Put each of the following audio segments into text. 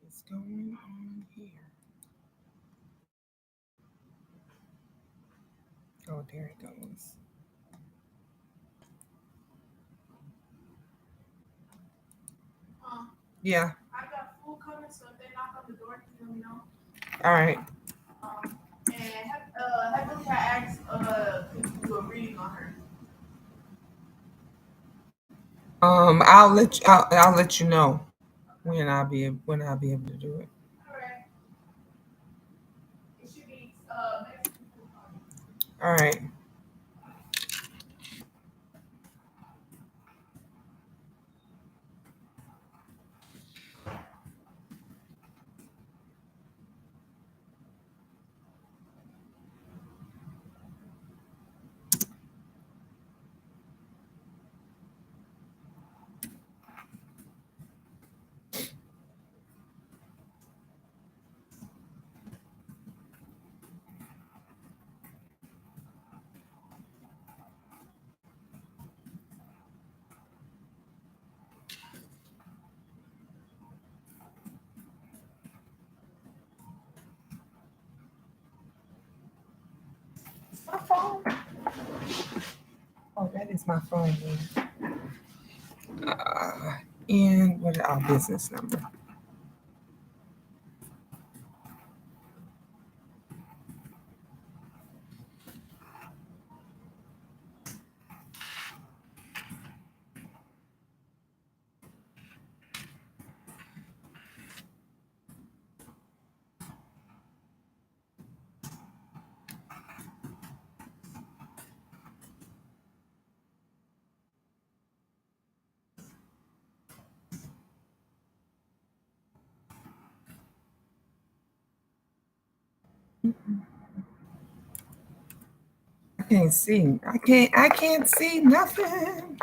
is going on here? Oh, there it goes. Yeah. I got food coming, so if they knock on the door, can you let me know? All right. And have them ask could you do a reading on her? I'll let you know when I'll be able to do it. All right. It should be all right. My phone. Oh, that is my phone. And what our business number? I can't see. I can't see nothing.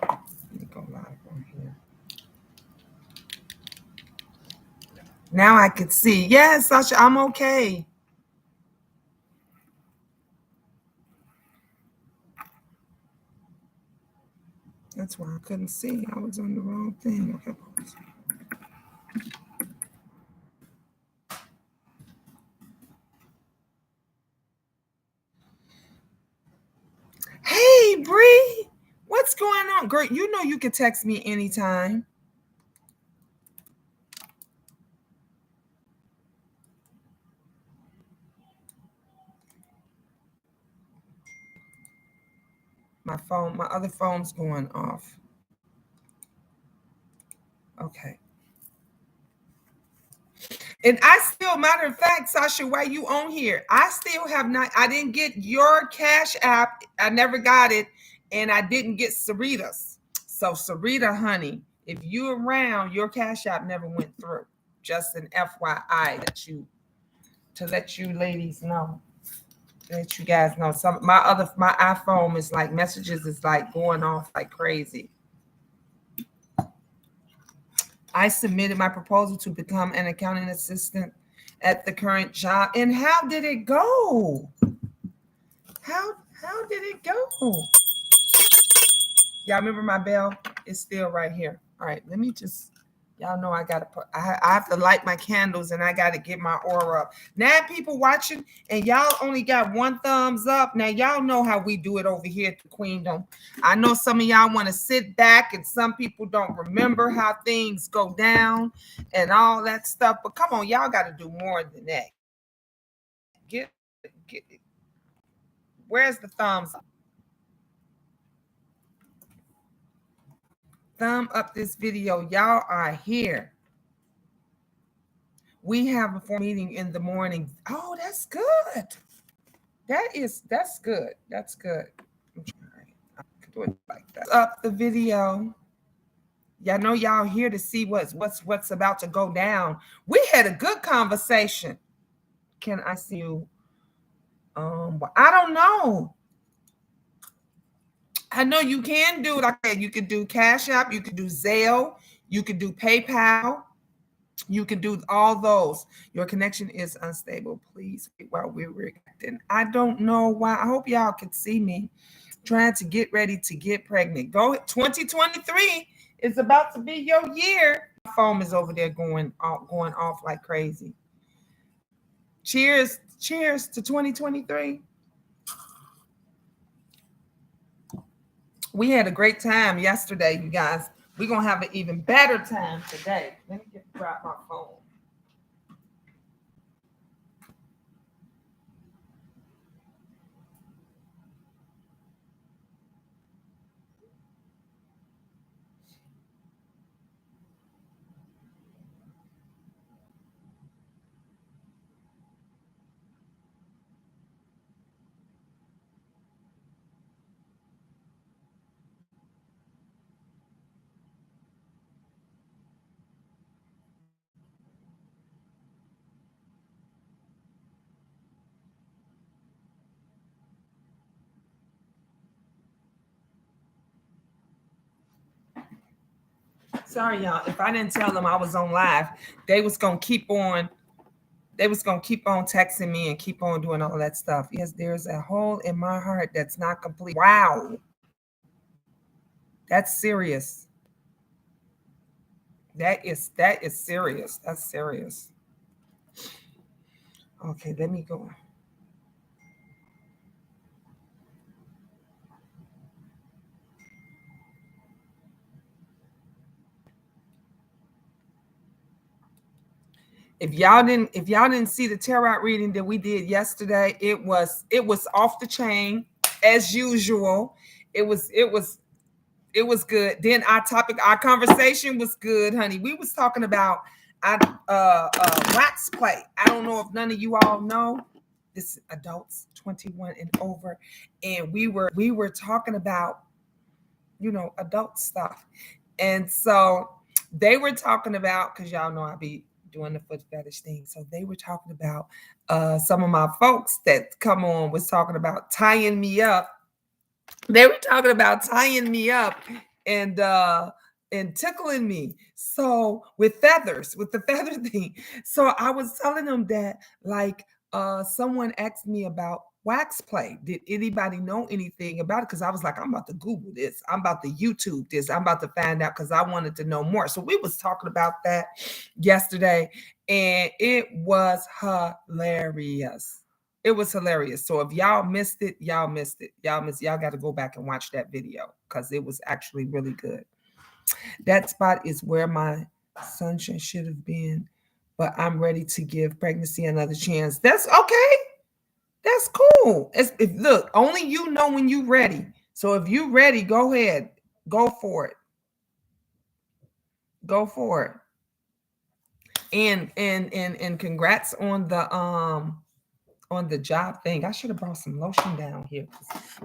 Let me go live on here. Now I can see. Yes, Sasha, I'm okay. That's why I couldn't see. I was on the wrong thing. Okay. Hey, Bree, what's going on? Girl, you know you can text me anytime. My other phone's going off. Okay. And I still, matter of fact, Sasha, why you on here? I still have not, I didn't get your Cash App. I never got it. And I didn't get Sarita's. So, Sarita, honey, if you around, your Cash App never went through. Just an FYI to let you ladies know. Let you guys know. My iPhone is like messages is like going off like crazy. I submitted my proposal to become an accounting assistant at the current job. And how did it go? How did it go? Y'all remember my bell? It's still right here. All right, let me just, y'all know I gotta put, I have to light my candles and I gotta get my aura up. Now people watching and y'all only got one thumbs up. Now y'all know how we do it over here at the Queendom. I know some of y'all want to sit back and some people don't remember how things go down and all that stuff. But come on, y'all gotta do more than that. Get where's the thumbs up? Thumb up this video. Y'all are here. We have a formal meeting in the morning. Oh, that's good. That's good. That's good. I can do it like that. Up the video. Y'all know y'all here to see what's about to go down. We had a good conversation. Can I see you? I don't know. I know you can do like that. You could do Cash App, you could do Zelle, you could do PayPal. You can do all those. Your connection is unstable. Please wait while we're reconnecting. I don't know why. I hope y'all can see me trying to get ready to get pregnant. Go 2023 is about to be your year. phone is over there going off like crazy. Cheers to 2023. We had a great time yesterday, you guys. We're gonna have an even better time today. Let me grab my phone. Sorry, y'all. If I didn't tell them I was on live, they was gonna keep on. They was gonna keep on texting me and keep on doing all that stuff. Yes, there's a hole in my heart that's not complete. Wow, that's serious. That is serious. That's serious. Okay, let me go. If y'all didn't see the tarot reading that we did yesterday, it was off the chain as usual. It was good. Then our conversation was good, honey. We was talking about I wax play. I don't know if none of you all know. This adults 21 and over, and we were talking about adult stuff, and so they were talking about, because y'all know I be doing the foot fetish thing. So they were talking about some of my folks that come on was talking about tying me up. They were talking about tying me up and tickling me. So with feathers, with the feather thing. So I was telling them that, like, someone asked me about wax play. Did anybody know anything about it? Because I was like, I'm about to Google this. I'm about to YouTube this. I'm about to find out, because I wanted to know more. So we was talking about that yesterday, and it was hilarious. It was hilarious. So if y'all missed it, y'all missed it. Y'all got to go back and watch that video, because it was actually really good. That spot is where my sunshine should have been, but I'm ready to give pregnancy another chance. That's okay. That's cool. Look, only you know when you're ready. So if you're ready, go ahead. Go for it. Go for it. And congrats on the job thing. I should have brought some lotion down here.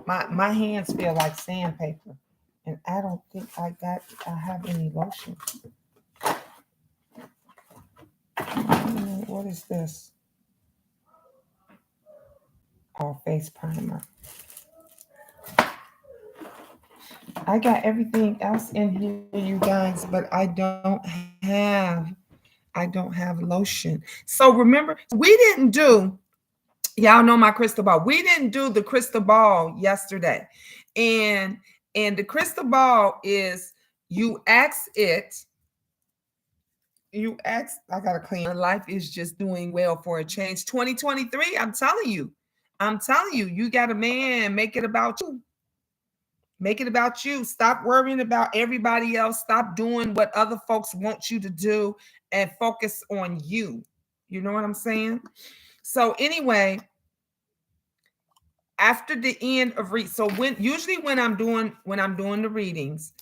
My hands feel like sandpaper, and I don't think I have any lotion. What is this? Oh, face primer. I got everything else in here, you guys, but have I don't have lotion. So remember, we didn't do, y'all know my crystal ball. We didn't do the crystal ball yesterday. And the crystal ball is, I gotta clean. Life is just doing well for a change. 2023, I'm telling you. You got a man, make it about you. Make it about you. Stop worrying about everybody else. Stop doing what other folks want you to do, and focus on you. You know what I'm saying? So anyway, after the end of so when I'm doing the readings,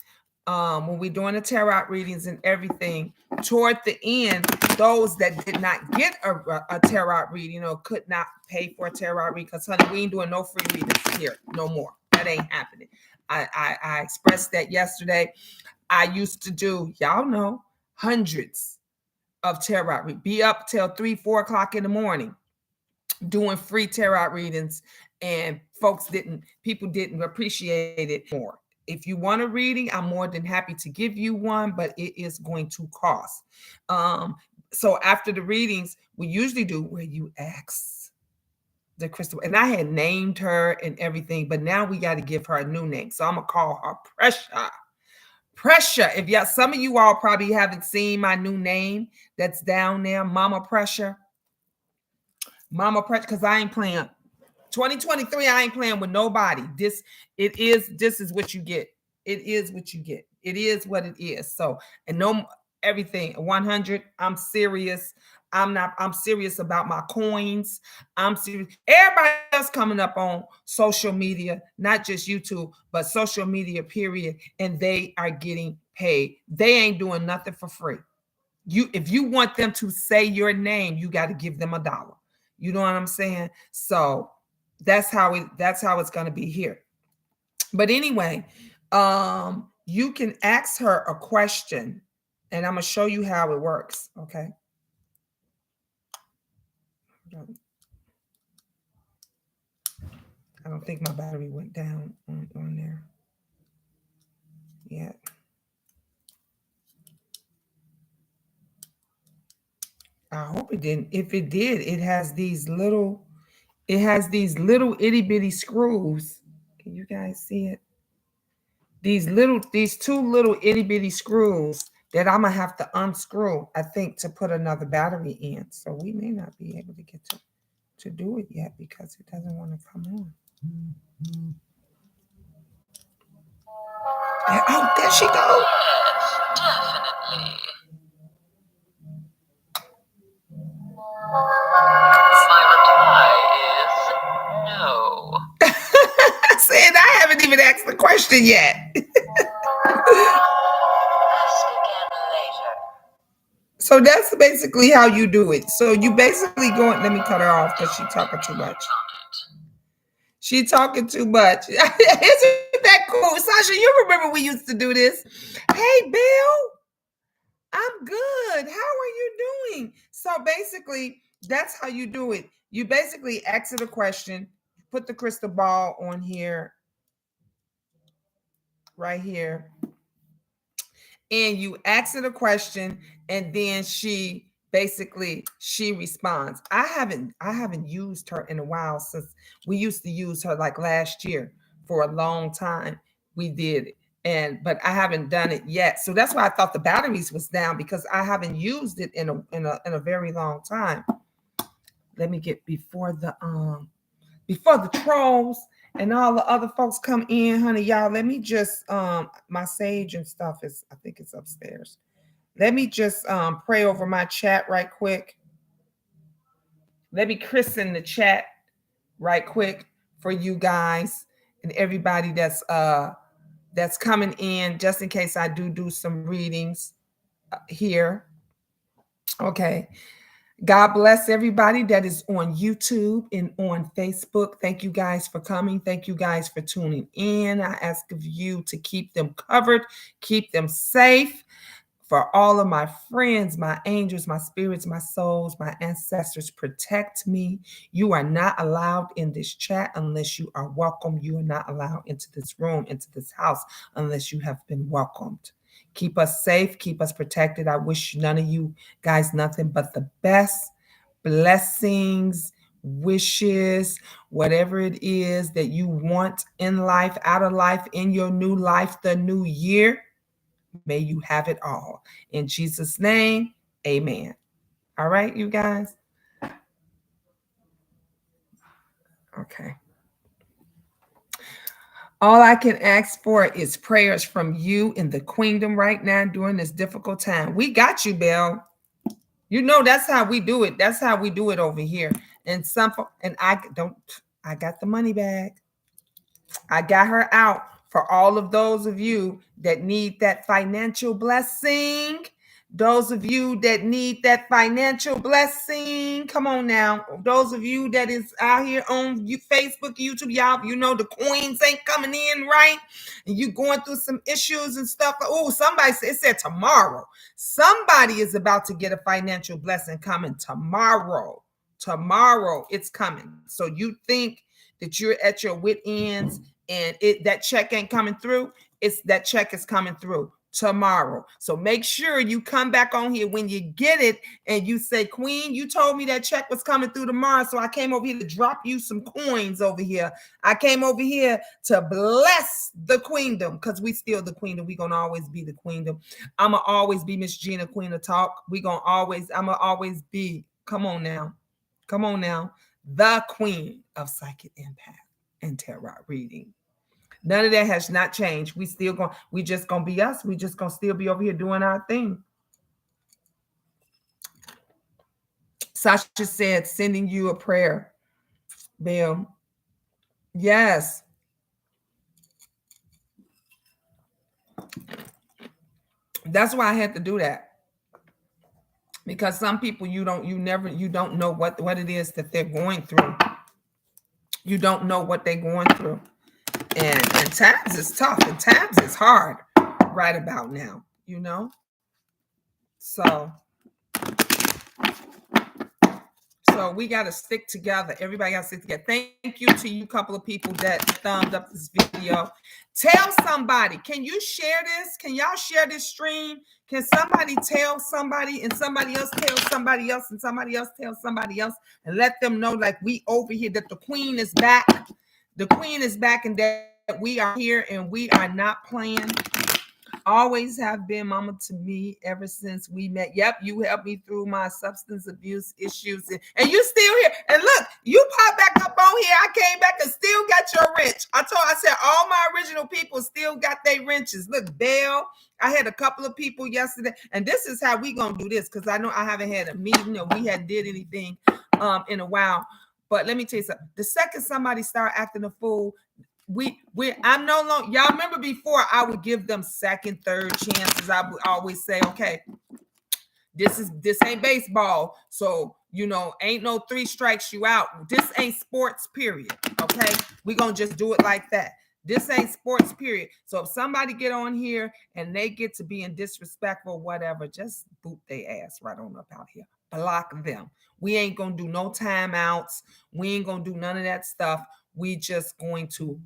when we're doing the tarot readings and everything, toward the end, those that did not get a tarot reading or could not pay for a tarot reading, because honey, we ain't doing no free readings here no more. That ain't happening. I expressed that yesterday. I used to do, y'all know, hundreds of tarot readings. Be up till 3-4 o'clock in the morning doing free tarot readings, and people didn't appreciate it more. If you want a reading, I'm more than happy to give you one, but it is going to cost. So after the readings, we usually do where you ask the crystal, and I had named her and everything, but now we got to give her a new name. So I'm gonna call her Pressure. If y'all, some of you all probably haven't seen my new name that's down there, Mama Pressure. Mama Pressure, because I ain't playing. 2023, I ain't playing with nobody. This is what you get. It is what you get. It is what it is. So, and no everything 100. I'm serious. I'm serious about my coins. I'm serious. Everybody else coming up on social media, not just YouTube, but social media, period. And they are getting paid. They ain't doing nothing for free. If you want them to say your name, you got to give them $1. You know what I'm saying? So that's how it's going to be here. But anyway, you can ask her a question, and I'm going to show you how it works. Okay. I don't think my battery went down on there yet. I hope it didn't. If it did, it has these little itty bitty screws. Can you guys see it? These two little itty bitty screws that I'm gonna have to unscrew, I think, to put another battery in. So we may not be able to get to do it yet because it doesn't want to come on. Yeah, oh, there she goes. Yes, definitely. My reply is no. I said I haven't even asked the question yet. Ask again later. So that's basically how you do it. So you basically go and let me cut her off because she's talking too much. She talking too much. Isn't that cool? Sasha, you remember we used to do this. Hey, Bill, I'm good. How are you doing? So basically, that's how you do it. You basically ask it a question, put the crystal ball on here, right here, and you ask it a question, and then she responds. I haven't used her in a while, since we used to use her like last year. For a long time we did it, but I haven't done it yet. So that's why I thought the batteries was down, because I haven't used it in a very long time. Let me get before the trolls and all the other folks come in, honey. Y'all, let me just my sage and stuff is, I think it's upstairs. Let me just pray over my chat right quick. Let me christen the chat right quick for you guys and everybody that's coming in, just in case I do some readings here. Okay. God bless everybody that is on YouTube and on Facebook. Thank you guys for coming. Thank you guys for tuning in. I ask of you to keep them covered, keep them safe. For all of my friends, my angels, my spirits, my souls, my ancestors, protect me. You are not allowed in this chat unless you are welcome. You are not allowed into this room, into this house, unless you have been welcomed. Keep us safe, keep us protected. I wish none of you guys nothing but the best. Blessings, wishes, whatever it is that you want in life, out of life, in your new life, the new year. May you have it all. In Jesus' name, amen. All right, you guys? Okay. All I can ask for is prayers from you in the kingdom right now during this difficult time. We got you, Bill. You know that's how we do it. That's how we do it over here. And I got the money bag. I got her out for all of those of you that need that financial blessing. Those of you that need that financial blessing, come on now. Those of you that is out here on Facebook, YouTube, y'all, you know the coins ain't coming in, right? And you going through some issues and stuff. Oh, somebody said tomorrow. Somebody is about to get a financial blessing coming tomorrow. Tomorrow it's coming. So you think that you're at your wit ends and that check ain't coming through? It's that check is coming through. tomorrow. So make sure you come back on here when you get it and you say, Queen, you told me that check was coming through tomorrow. So I came over here to drop you some coins over here. I came over here to bless the queendom because we still the queendom. We're going to always be the queendom. I'm going to always be Miss Gina, Queen of Talk. I'm going to always be, come on now, the queen of psychic impact and tarot reading. None of that has not changed. We just gonna be us. We just gonna still be over here doing our thing. Sasha said, sending you a prayer. Bill. Yes. That's why I had to do that. Because some people you don't know what it is that they're going through. You don't know what they're going through. And times is tough and times is hard right about now, So we got to stick together. Everybody got to stick together. Thank you to you couple of people that thumbed up this video. Tell somebody. Can you share this? Can y'all share this stream? Can somebody tell somebody and somebody else tell somebody else and somebody else tell somebody else and let them know like we over here, that the queen is back. The queen is back and that we are here and we are not playing. Always have been mama to me ever since we met. Yep, you helped me through my substance abuse issues. And you still here. And look, you pop back up on here. I came back and still got your wrench. I said all my original people still got their wrenches. Look, Belle, I had a couple of people yesterday. And this is how we going to do this because I know I haven't had a meeting or we hadn't did anything in a while. But let me tell you something. The second somebody start acting a fool, I'm no longer, y'all remember before I would give them second, third chances. I would always say, okay, this ain't baseball. So, ain't no 3 strikes you out. This ain't sports, period. Okay. We're going to just do it like that. This ain't sports, period. So if somebody get on here and they get to being disrespectful, whatever, just boot their ass right on up out here. Block them. We ain't going to do no timeouts. We ain't going to do none of that stuff. We just going to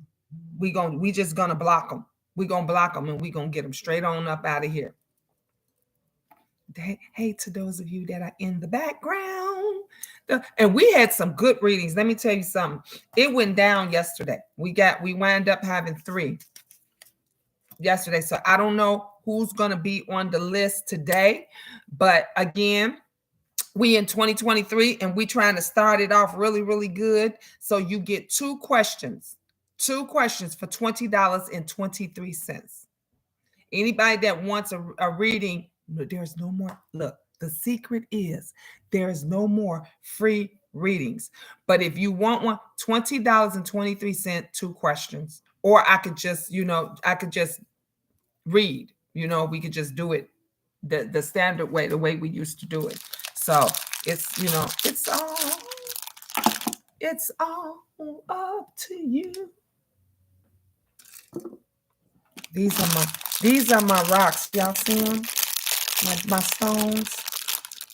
block them. We're going to block them and we're going to get them straight on up out of here. Hey, to those of you that are in the background. And we had some good readings. Let me tell you something. It went down yesterday. We wound up having 3 yesterday. So I don't know who's going to be on the list today. But again, we in 2023 and we trying to start it off really, really good. So you get 2 questions for $20.23. Anybody that wants a reading, there's no more. Look, the secret is there is no more free readings. But if you want one, $20.23, 2 questions. Or I could just, read. We could just do it the standard way, the way we used to do it. So it's all up to you. These are my rocks. Y'all see them? My stones.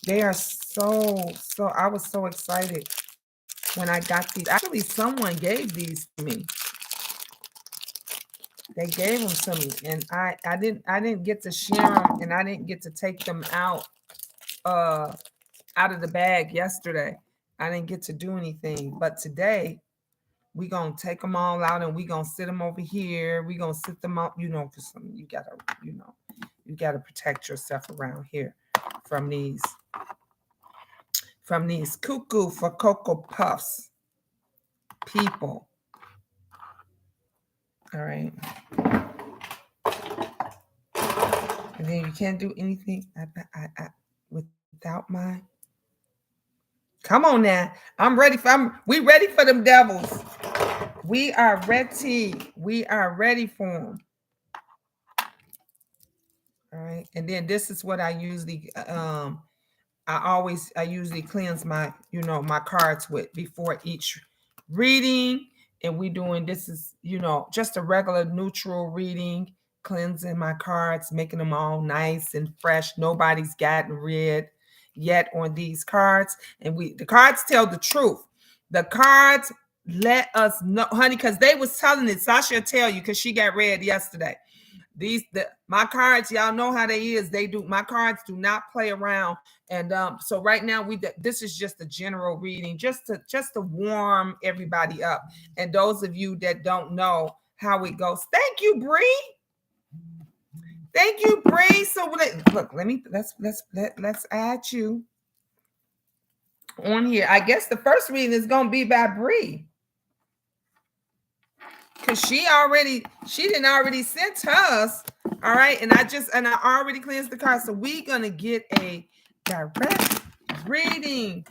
They are so I was so excited when I got these. Actually, someone gave these to me. They gave them to me, and I didn't get to share them, and I didn't get to take them out of the bag yesterday. I didn't get to do anything, but today we gonna take them all out and we gonna sit them over here. We gonna sit them up, because you gotta protect yourself around here from these cuckoo for Cocoa Puffs people. All right. And then you can't do anything without my. Come on now. We ready for them devils. We are ready. We are ready for them. All right. And then this is what I usually I usually cleanse my cards with before each reading. And this is just a regular neutral reading, cleansing my cards, making them all nice and fresh. Nobody's gotten rid yet on these cards. And the cards tell the truth. The cards let us know, honey, because they was telling it. Sasha will tell you because she got read yesterday. My cards, y'all know how they is. My cards do not play around. And so right now this is just a general reading, just to warm everybody up. And those of you that don't know how it goes, thank you, Bree. Thank you, Bree. So look, let's add you on here. I guess the first reading is gonna be by Bree. Cause she didn't already sent us. All right. And I already cleansed the card. So we're gonna get a direct reading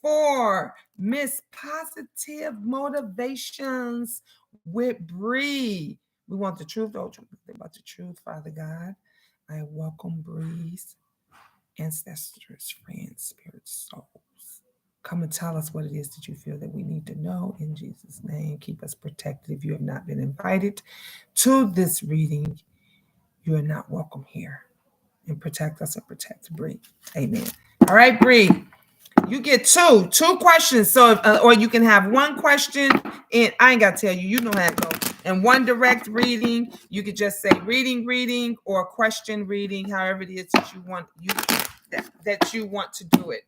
for Miss Positive Motivations with Bree. We want the truth, though. About the truth, Father God. I welcome Bree's ancestors, friends, spirits, souls. Come and tell us what it is that you feel that we need to know in Jesus' name. Keep us protected. If you have not been invited to this reading, you are not welcome here. And protect us and protect Bree. Amen. All right, Bree, you get two questions. So, or you can have one question, and I ain't got to tell you, you know how it goes. And one direct reading, you could just say reading, or question reading, however it is that you want to do it.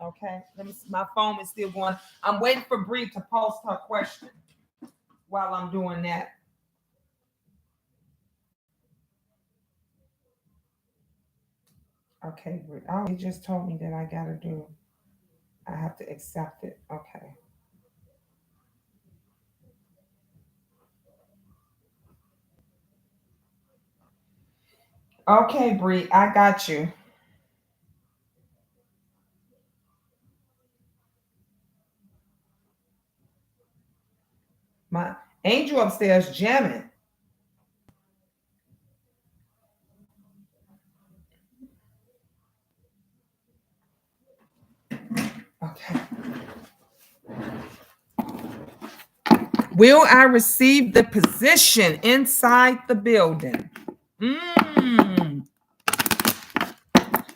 Okay, my phone is still going. I'm waiting for Bree to post her question while I'm doing that. Okay, Bree. Oh, he just told me that I have to accept it. Okay. Okay, Bree, I got you. My angel upstairs jamming. Okay. Will I receive the position inside the building?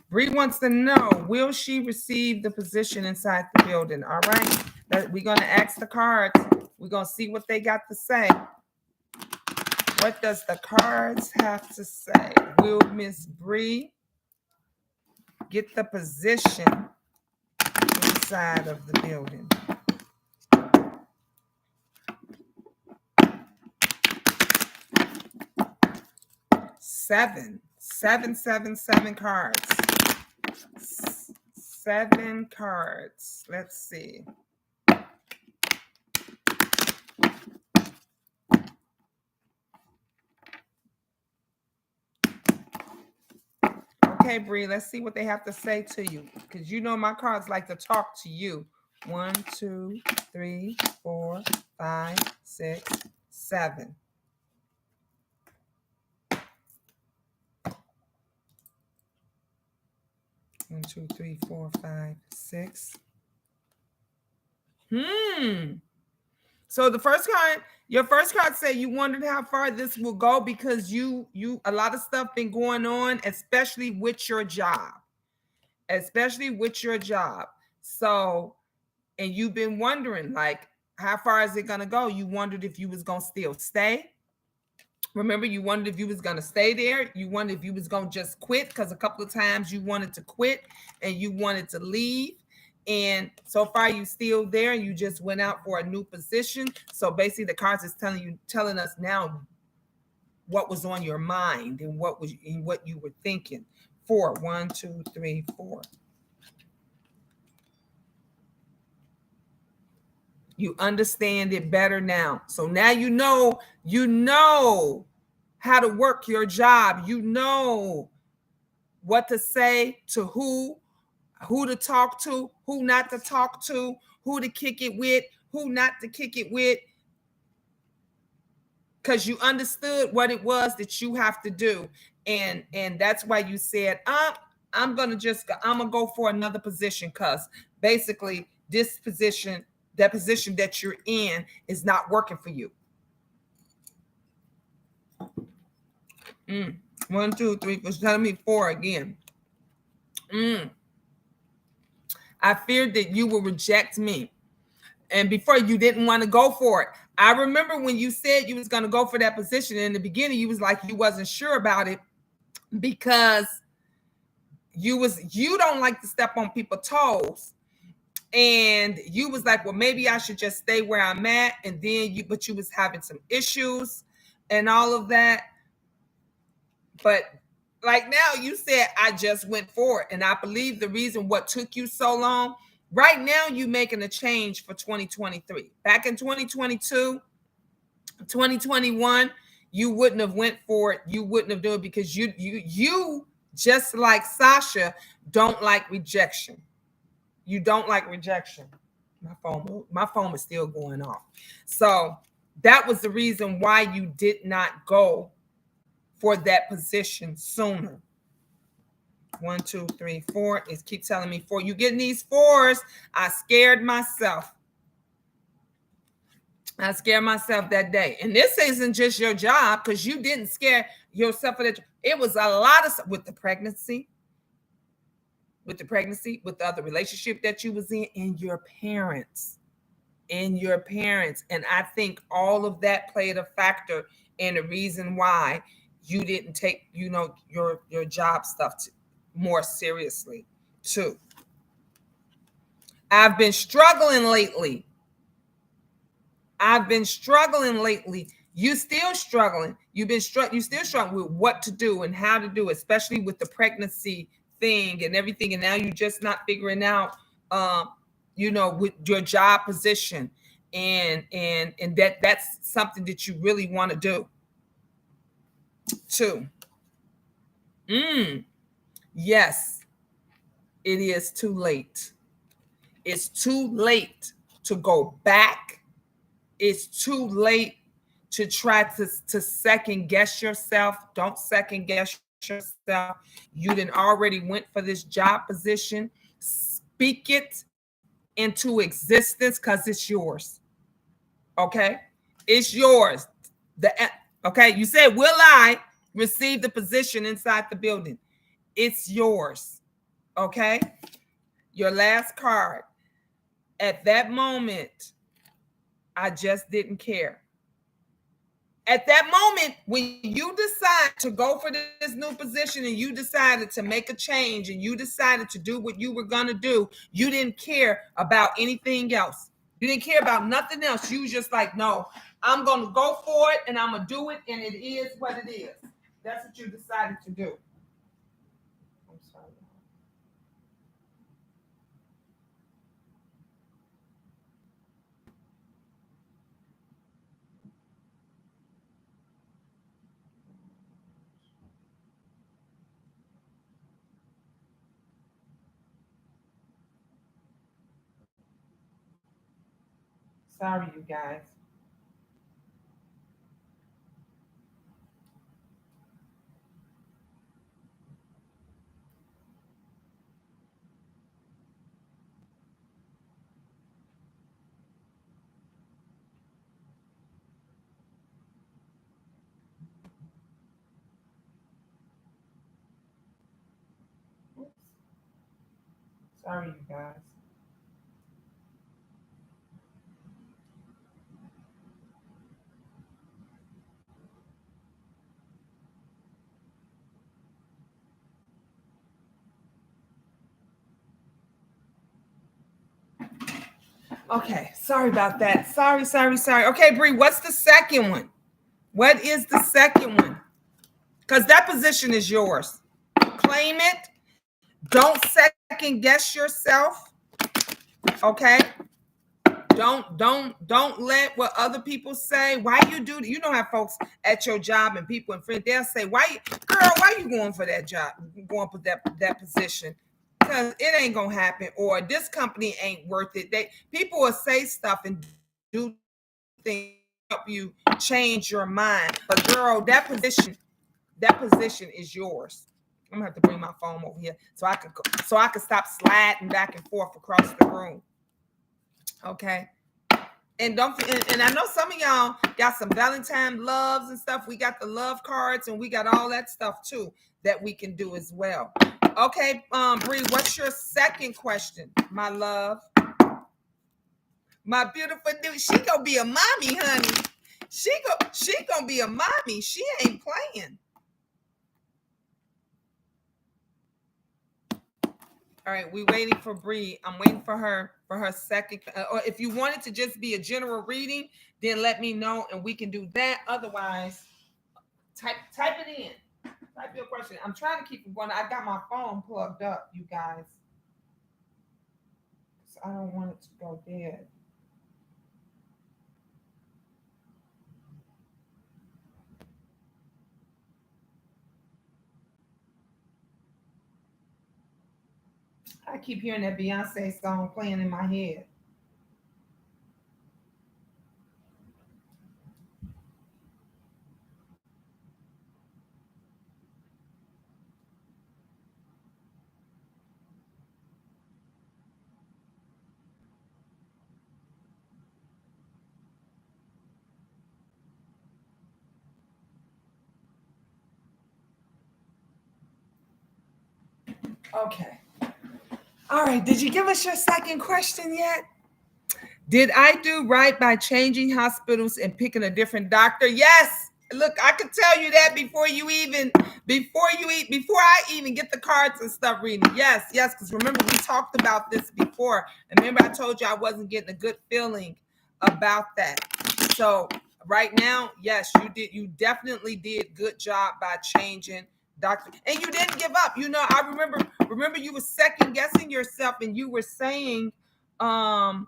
Bree wants to know, will she receive the position inside the building? All right. We're going to ask the cards. We're going to see what they got to say. What does the cards have to say? Will Miss Bree get the position inside of the building? Seven cards. 7 cards. Let's see. Okay, Bree, let's see what they have to say to you. Because you know my cards like to talk to you. 1, 2, 3, 4, 5, 6, 7. One, two, three, 4, 5, 6. So your first card said you wondered how far this will go because you a lot of stuff been going on, especially with your job. So, and you've been wondering, like, how far is it gonna go? You wondered if you was gonna still stay. Remember, you wondered if you was gonna stay there. You wondered if you was gonna just quit, because a couple of times you wanted to quit and you wanted to leave. And so far you still there, and you just went out for a new position. So basically the cards is telling us now what was on your mind and what you were thinking. 4, 1, 2, 3, 4. You understand it better now. So now you know how to work your job. You know what to say to who to talk to, who not to talk to, who to kick it with, who not to kick it with. Because you understood what it was that you have to do. And that's why you said, I'm gonna go for another position, because basically this position, that position that you're in, is not working for you. 1, 2, 3, was telling me 4 again. I feared that you will reject me. And before you didn't want to go for it. I remember when you said you was going to go for that position in the beginning, you was like you wasn't sure about it because you don't like to step on people's toes. And you was like, well, maybe I should just stay where I'm at. And then but you was having some issues and all of that. But like now you said, I just went for it. And I believe the reason what took you so long, right now you making a change for 2023. Back in 2022, 2021, you wouldn't have went for it. You wouldn't have done it because you just like Sasha don't like rejection. You don't like rejection. My phone is still going off. So that was the reason why you did not go for that position sooner. 1, 2, 3, 4. It keep telling me 4. You getting these 4s? I scared myself. I scared myself that day. And this isn't just your job because you didn't scare yourself for that. It was a lot of with the pregnancy, with the other relationship that you was in, and your parents. And I think all of that played a factor in the reason why you didn't take, your job stuff more seriously too. I've been struggling lately. You still struggling. You still struggling with what to do and how to do, especially with the pregnancy thing and everything. And now you're just not figuring out, with your job position, and that's something that you really want to do too. Yes, it is too late. It's too late to go back. It's too late to try to second guess yourself. Don't second guess yourself. You done already went for this job position. Speak it into existence because it's yours. Okay? It's yours. Okay, you said, will I receive the position inside the building? It's yours. Okay? Your last card. At that moment, I just didn't care. At that moment, when you decide to go for this new position and you decided to make a change and you decided to do what you were going to do, you didn't care about anything else. You didn't care about nothing else. You was just like, no, I'm going to go for it and I'm going to do it. And it is what it is. That's what you decided to do. I'm sorry. Sorry, you guys. Oops. Sorry, you guys. Okay, sorry about that. Sorry. Okay, Bree, what's the second one? What is the second one? Because that position is yours. Claim it. Don't second guess yourself. Okay. Don't let what other people say. Why you do? You don't have folks at your job and people and friends. They'll say, "Why you going for that job? Going for that position? Because it ain't gonna happen, or this company ain't worth it." People will say stuff and do things to help you change your mind. But girl, that position is yours. I'm gonna have to bring my phone over here so I can stop sliding back and forth across the room. Okay. And I know some of y'all got some Valentine loves and stuff. We got the love cards and we got all that stuff too that we can do as well. Okay, Bree, what's your second question, my love? My beautiful dude. She gonna be a mommy, honey. She gonna be a mommy. She ain't playing. All right, we waiting for Bree. I'm waiting for her second. Or if you want it to just be a general reading, then let me know and we can do that. Otherwise, type it in. Type your question. I'm trying to keep it going. I got my phone plugged up, you guys. So I don't want it to go dead. I keep hearing that Beyonce song playing in my head. Okay. All right. Did you give us your second question yet? Did I do right by changing hospitals and picking a different doctor? Yes. Look, I could tell you that before I even get the cards and stuff reading. Yes, yes, because remember we talked about this before. And remember I told you I wasn't getting a good feeling about that. So right now, yes, you did. You definitely did good job by changing doctor, and you didn't give up. I remember you were second guessing yourself, and um,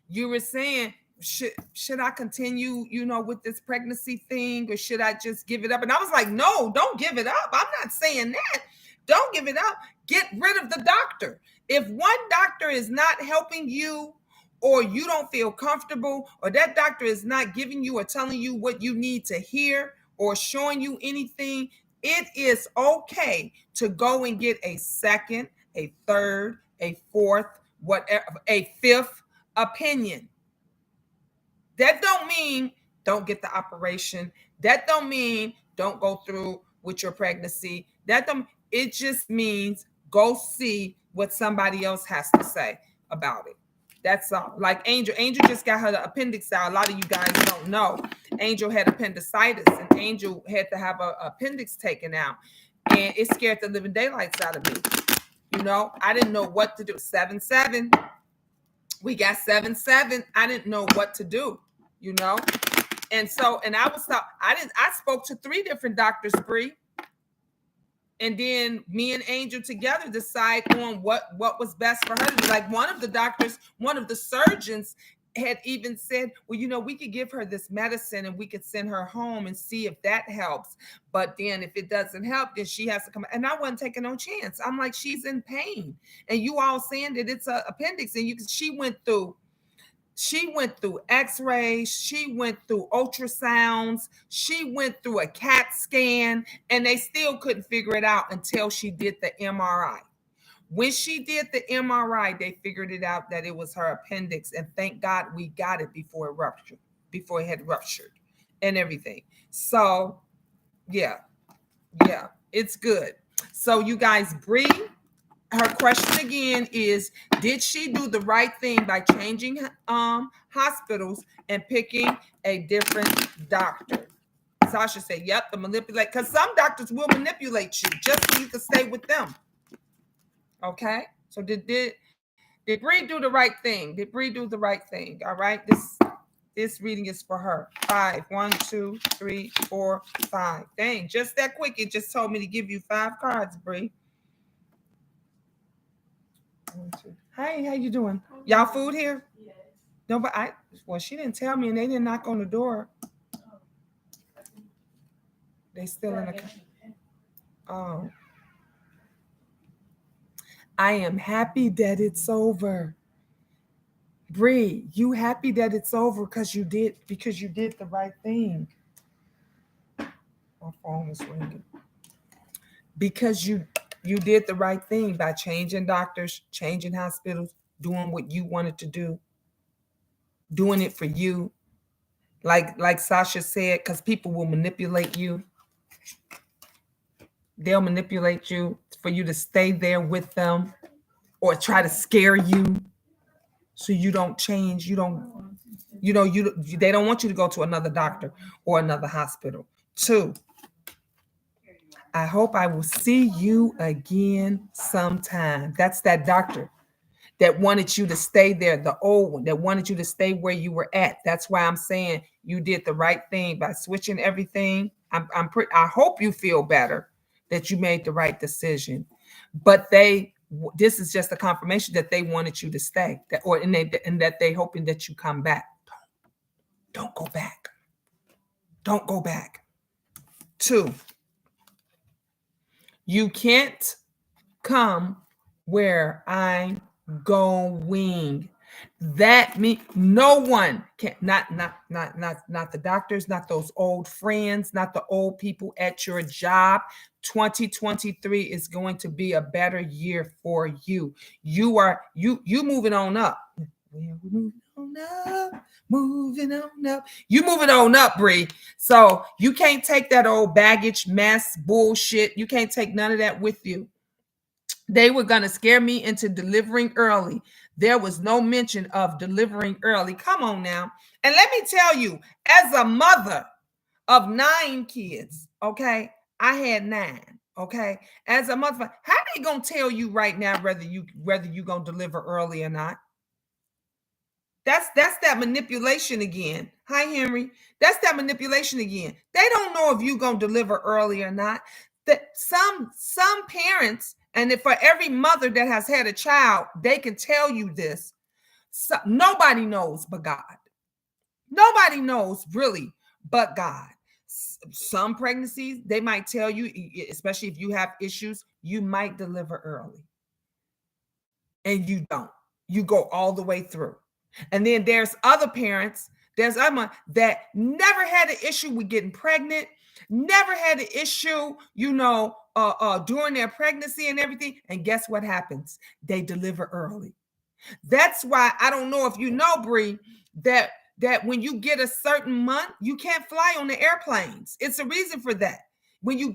you were saying, should I continue, with this pregnancy thing, or should I just give it up? And I was like, no, don't give it up. I'm not saying that. Don't give it up. Get rid of the doctor. If one doctor is not helping you, or you don't feel comfortable, or that doctor is not giving you or telling you what you need to hear, or showing you anything, it is okay to go and get a second, a third, a fourth, whatever, a fifth opinion. That don't mean don't get the operation. That don't mean don't go through with your pregnancy. It just means go see what somebody else has to say about it. That's all. Like Angel just got her appendix out. A lot of you guys don't know. Angel had appendicitis, and Angel had to have a appendix taken out, and it scared the living daylights out of me. I didn't know what to do. 7-7. We got 7-7. I didn't know what to do, and I spoke to 3 different doctors, Bree, and then me and Angel together decide on what was best for her to do. Like one of the surgeons had even said, well, we could give her this medicine and we could send her home and see if that helps. But then if it doesn't help, then she has to come. And I wasn't taking no chance. I'm like, she's in pain. And you all saying that it's an appendix. And she went through x-rays, she went through ultrasounds, she went through a CAT scan, and they still couldn't figure it out until she did the MRI. When she did the MRI, they figured it out that it was her appendix, and thank God we got it before it had ruptured and everything. So yeah, it's good. So you guys, Bree, her question again is, did she do the right thing by changing hospitals and picking a different doctor? Sasha said, yep, the manipulate, because some doctors will manipulate you just so you can stay with them. Okay, so did Bree do the right thing? Did Bree do the right thing? All right, this reading is for her. 5. 1, 2, 3, 4, 5. Dang, just that quick. It just told me to give you 5 cards, Bree. Hi, how you doing? Y'all food here? Yes. No, but she didn't tell me, and they didn't knock on the door. They still in the. Oh. I am happy that it's over. Bree, you happy that it's over because you did the right thing. My phone is ringing. Because you did the right thing by changing doctors, changing hospitals, doing what you wanted to do, doing it for you. Like Sasha said, because people will manipulate you. They'll manipulate you for you to stay there with them or try to scare you. so you don't change. You don't, they don't want you to go to another doctor or another hospital. Two, I hope I will see you again sometime. That's that doctor that wanted you to stay there, the old one that wanted you to stay where you were at. That's why I'm saying you did the right thing by switching everything. I hope you feel better that you made the right decision. But this is just a confirmation that they wanted you to stay, and that they hoping that you come back. Don't go back. Don't go back. Two, you can't come where I'm going. That means no one can, not the doctors, not those old friends, not the old people at your job. 2023 is going to be a better year for you. You moving on up. We're moving on up, moving on up. You moving on up, Bree. So you can't take that old baggage, mess, bullshit. You can't take none of that with you. They were going to scare me into delivering early. There was no mention of delivering early. Come on now. And let me tell you, as a mother of 9 kids, okay, I had 9. Okay, as a mother, how they gonna tell you right now whether you gonna deliver early or not? That's that manipulation again. Hi, Henry. That's that manipulation again. They don't know if you gonna deliver early or not. That some parents, and if for every mother that has had a child, they can tell you this. So, nobody knows but God. Nobody knows really but God. Some pregnancies, they might tell you, especially if you have issues, you might deliver early. And you don't. You go all the way through. And then there's other parents, there's other that never had an issue with getting pregnant, never had an issue, during their pregnancy and everything. And guess what happens? They deliver early. That's why I don't know if you know, Bree, that when you get a certain month, you can't fly on the airplanes. It's a reason for that. When you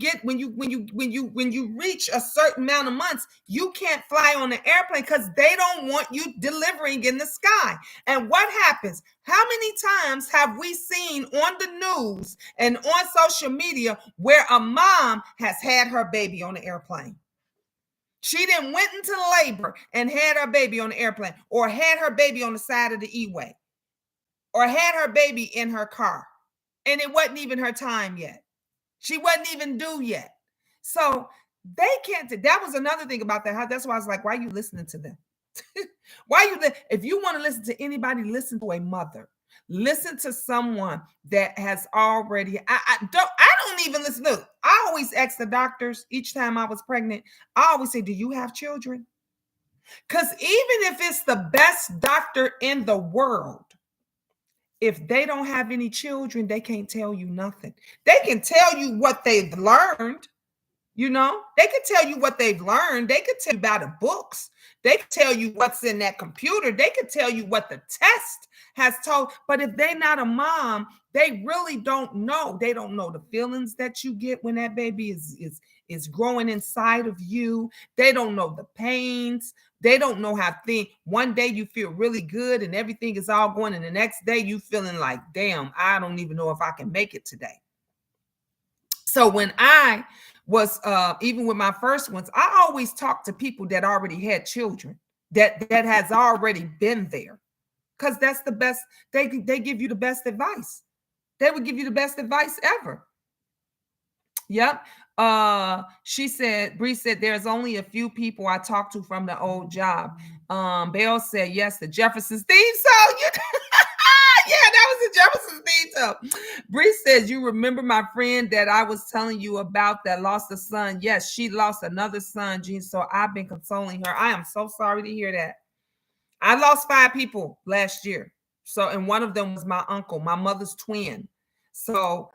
reach a certain amount of months, you can't fly on the airplane because they don't want you delivering in the sky. And what happens? How many times have we seen on the news and on social media where a mom has had her baby on the airplane? She then went into labor and had her baby on the airplane, or had her baby on the side of the E-way, or had her baby in her car, and it wasn't even her time yet. She wasn't even due yet. So they can't. That was another thing about that. That's why I was like, why are you listening to them? If you want to listen to anybody, listen to a mother. Listen to someone that has already. I don't even listen to. I always ask the doctors each time I was pregnant. I always say, do you have children? Because even if it's the best doctor in the world, if they don't have any children, they can't tell you nothing. They can tell you what they've learned. They could tell you what they've learned. They could tell you about the books. They could tell you what's in that computer. They could tell you what the test has told. But if they're not a mom, they really don't know. They don't know the feelings that you get when that baby is growing inside of you. They don't know the pains. They don't know how one day you feel really good and everything is all going, and the next day you feeling like, damn, I don't even know if I can make it today. So when I was even with my first ones, I always talk to people that already had children, that has already been there, because that's the best. They give you the best advice. They would give you the best advice ever. Yep. Bree said, there's only a few people I talked to from the old job. Belle said, yes, the Jefferson's theme song. Yeah, that was the Jefferson's theme song. Bree says, you remember my friend that I was telling you about that lost a son? Yes, she lost another son, Jean. So I've been consoling her. I am so sorry to hear that. I lost 5 people last year. So, and one of them was my uncle, my mother's twin. So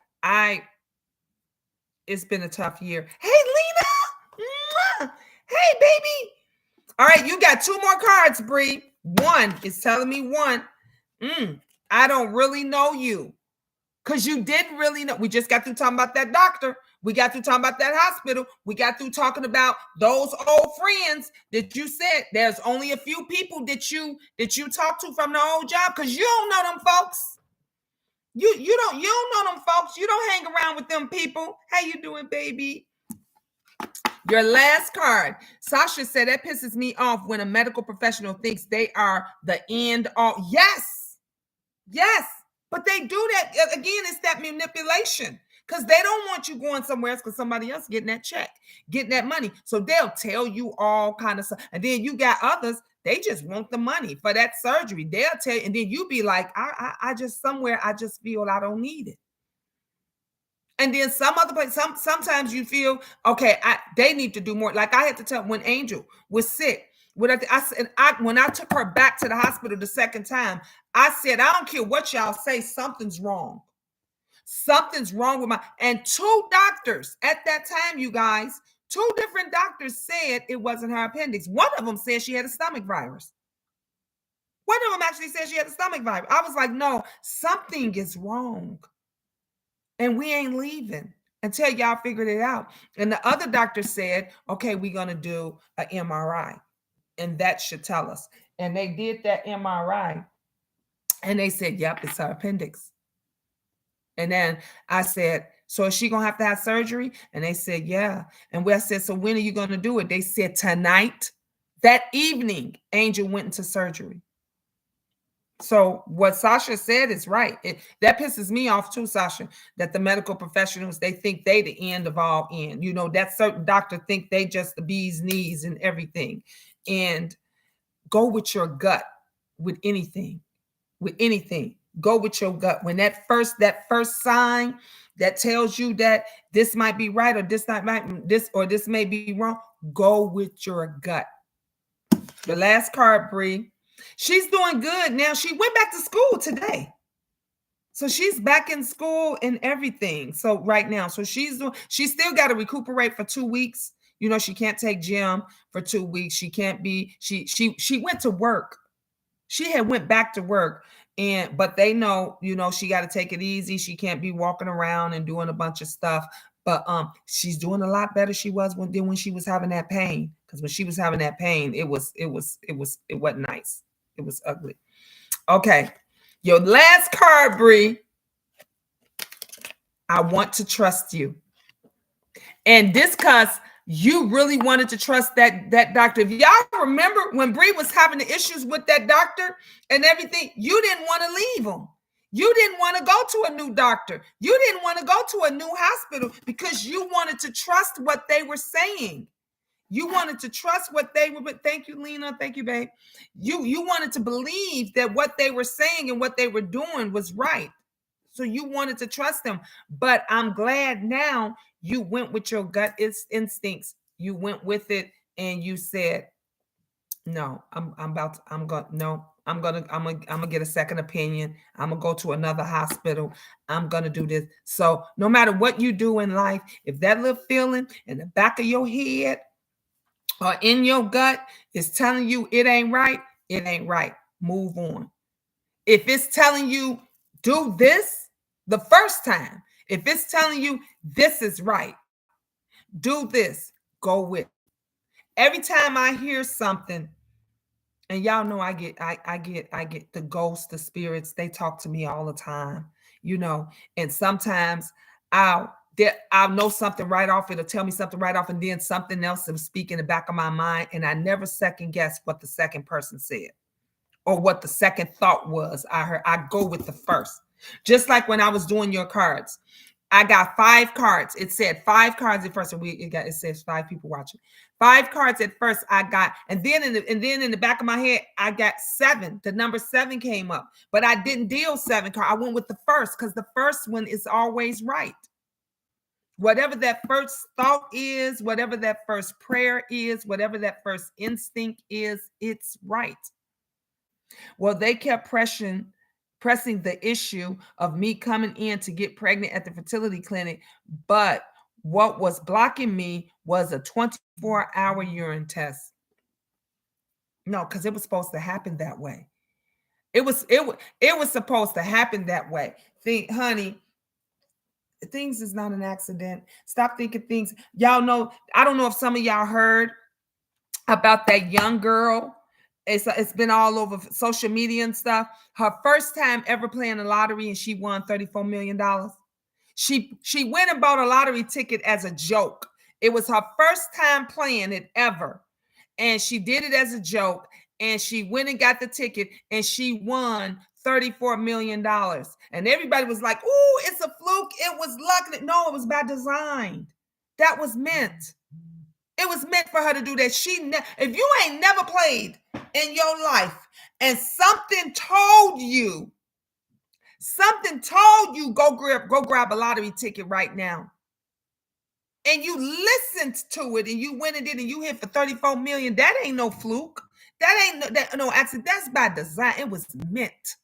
it's been a tough year. Hey, Lena. Hey, baby. All right, you got 2 more cards, Bree. One is telling me I don't really know you, because you didn't really know. We just got through talking about that doctor. We got through talking about that hospital. We got through talking about those old friends that you said there's only a few people that you talk to from the old job because you don't know them folks. You don't know them folks. You don't hang around with them people. How you doing, baby? Your last card. Sasha said that pisses me off when a medical professional thinks they are the end all. Yes. Yes. But they do that. Again, it's that manipulation. Because they don't want you going somewhere else because somebody else getting that check, getting that money. So they'll tell you all kind of stuff. And then you got others, they just want the money for that surgery. They'll tell you, and then you be like, I just somewhere I just feel I don't need it. And then some other place, sometimes you feel okay. They need to do more. Like I had to tell when Angel was sick. When I took her back to the hospital the second time, I said, I don't care what y'all say, something's wrong. Something's wrong with my. And two doctors at that time, you guys, two different doctors said it wasn't her appendix. One of them said she had a stomach virus. One of them actually said she had a stomach virus. I was like, no, something is wrong. And we ain't leaving until y'all figured it out. And the other doctor said, okay, we're going to do an MRI. And that should tell us. And they did that MRI. And they said, yep, it's her appendix. And then I said, so is she going to have surgery? And they said, yeah. And I said, so when are you going to do it? They said tonight. That evening, Angel went into surgery. So what Sasha said is right. That pisses me off too, Sasha, that the medical professionals, they think they the end of all end. You know, that certain doctor think they just the bee's knees and everything. And go with your gut with anything. With anything. Go with your gut. When that first sign that tells you that this might be right or this may be wrong, go with your gut. The last card, Bree. She's doing good now. She went back to school today. So she's back in school and everything. So right now, so she's still got to recuperate for 2 weeks. You know, she can't take gym for 2 weeks. She can't be, she went to work. She had went back to work. But they know, you know, she got to take it easy. She can't be walking around and doing a bunch of stuff. But she's doing a lot better she was when she was having that pain. Because when she was having that pain, it wasn't nice. It was ugly. Okay. Your last card, Bree. I want to trust you. And this because you really wanted to trust that doctor. If y'all remember when Bree was having the issues with that doctor and everything, you didn't want to leave him. You didn't want to go to a new doctor. You didn't want to go to a new hospital because you wanted to trust what they were saying. You wanted to trust what they were. Thank you, Lena. Thank you, babe. You wanted to believe that what they were saying and what they were doing was right. So you wanted to trust them. But I'm glad now you went with your gut instincts. You went with it and you said, no, I'm gonna get a second opinion. I'm gonna go to another hospital. I'm gonna do this. So no matter what you do in life, if that little feeling in the back of your head or in your gut is telling you it ain't right, it ain't right. Move on. If it's telling you do this the first time, if it's telling you this is right, do this, go with it. Every time I hear something, and y'all know I get the ghosts, the spirits, they talk to me all the time, you know, and sometimes I'll know something right off. It'll tell me something right off, and then something else will speak in the back of my mind, and I never second guess what the second person said or what the second thought was. I go with the first. Just like when I was doing your cards, I got 5 cards. It said 5 cards at first, and it says 5 people watching. 5 cards at first I got, and then in the back of my head I got 7. The number 7 came up, but I didn't deal 7 cards. I went with the first because the first one is always right. Whatever that first thought is, whatever that first prayer is, whatever that first instinct is, it's right. Well, they kept pressing the issue of me coming in to get pregnant at the fertility clinic, but what was blocking me was a 24-hour urine test. No, because it was supposed to happen that way. It was supposed to happen that way. Think, honey, Things is not an accident. Stop thinking things. Y'all know, I don't know if some of y'all heard about that young girl. It's been all over social media and stuff. Her first time ever playing the lottery, and she won $34 million. She went and bought a lottery ticket as a joke. It was her first time playing it ever, and she did it as a joke. And she went and got the ticket, and she won $34 million. And everybody was like, "Ooh, it's a fluke. It was luck." No, it was by design. That was meant. It was meant for her to do that. If you ain't never played in your life and something told you go grab a lottery ticket right now, and you listened to it and you went and did it and you hit for 34 million, that ain't no fluke. That ain't no accident. That's by design. It was meant.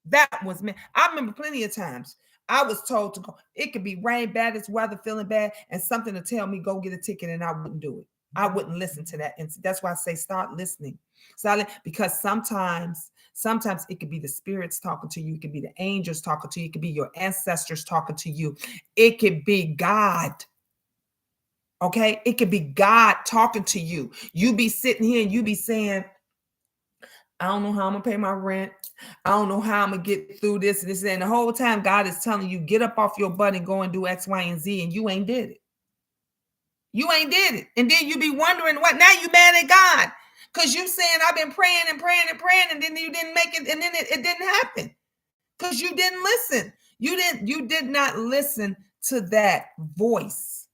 That was meant. I remember plenty of times I was told to go. It could be rain, bad as weather, feeling bad, and something to tell me go get a ticket, and I wouldn't do it. I wouldn't listen to that. And that's why I say start listening. Because sometimes it could be the spirits talking to you. It could be the angels talking to you. It could be your ancestors talking to you. It could be God. Okay? It could be God talking to you. You be sitting here and you be saying, I don't know how I'm gonna pay my rent. I don't know how I'm gonna get through this and this. And the whole time God is telling you, get up off your butt and go and do X, Y, and Z, and you ain't did it. You ain't did it. And then you be wondering what now you mad at God. Because you saying I've been praying and praying and praying, and then you didn't make it, and then it didn't happen. Because you didn't listen. You did not listen to that voice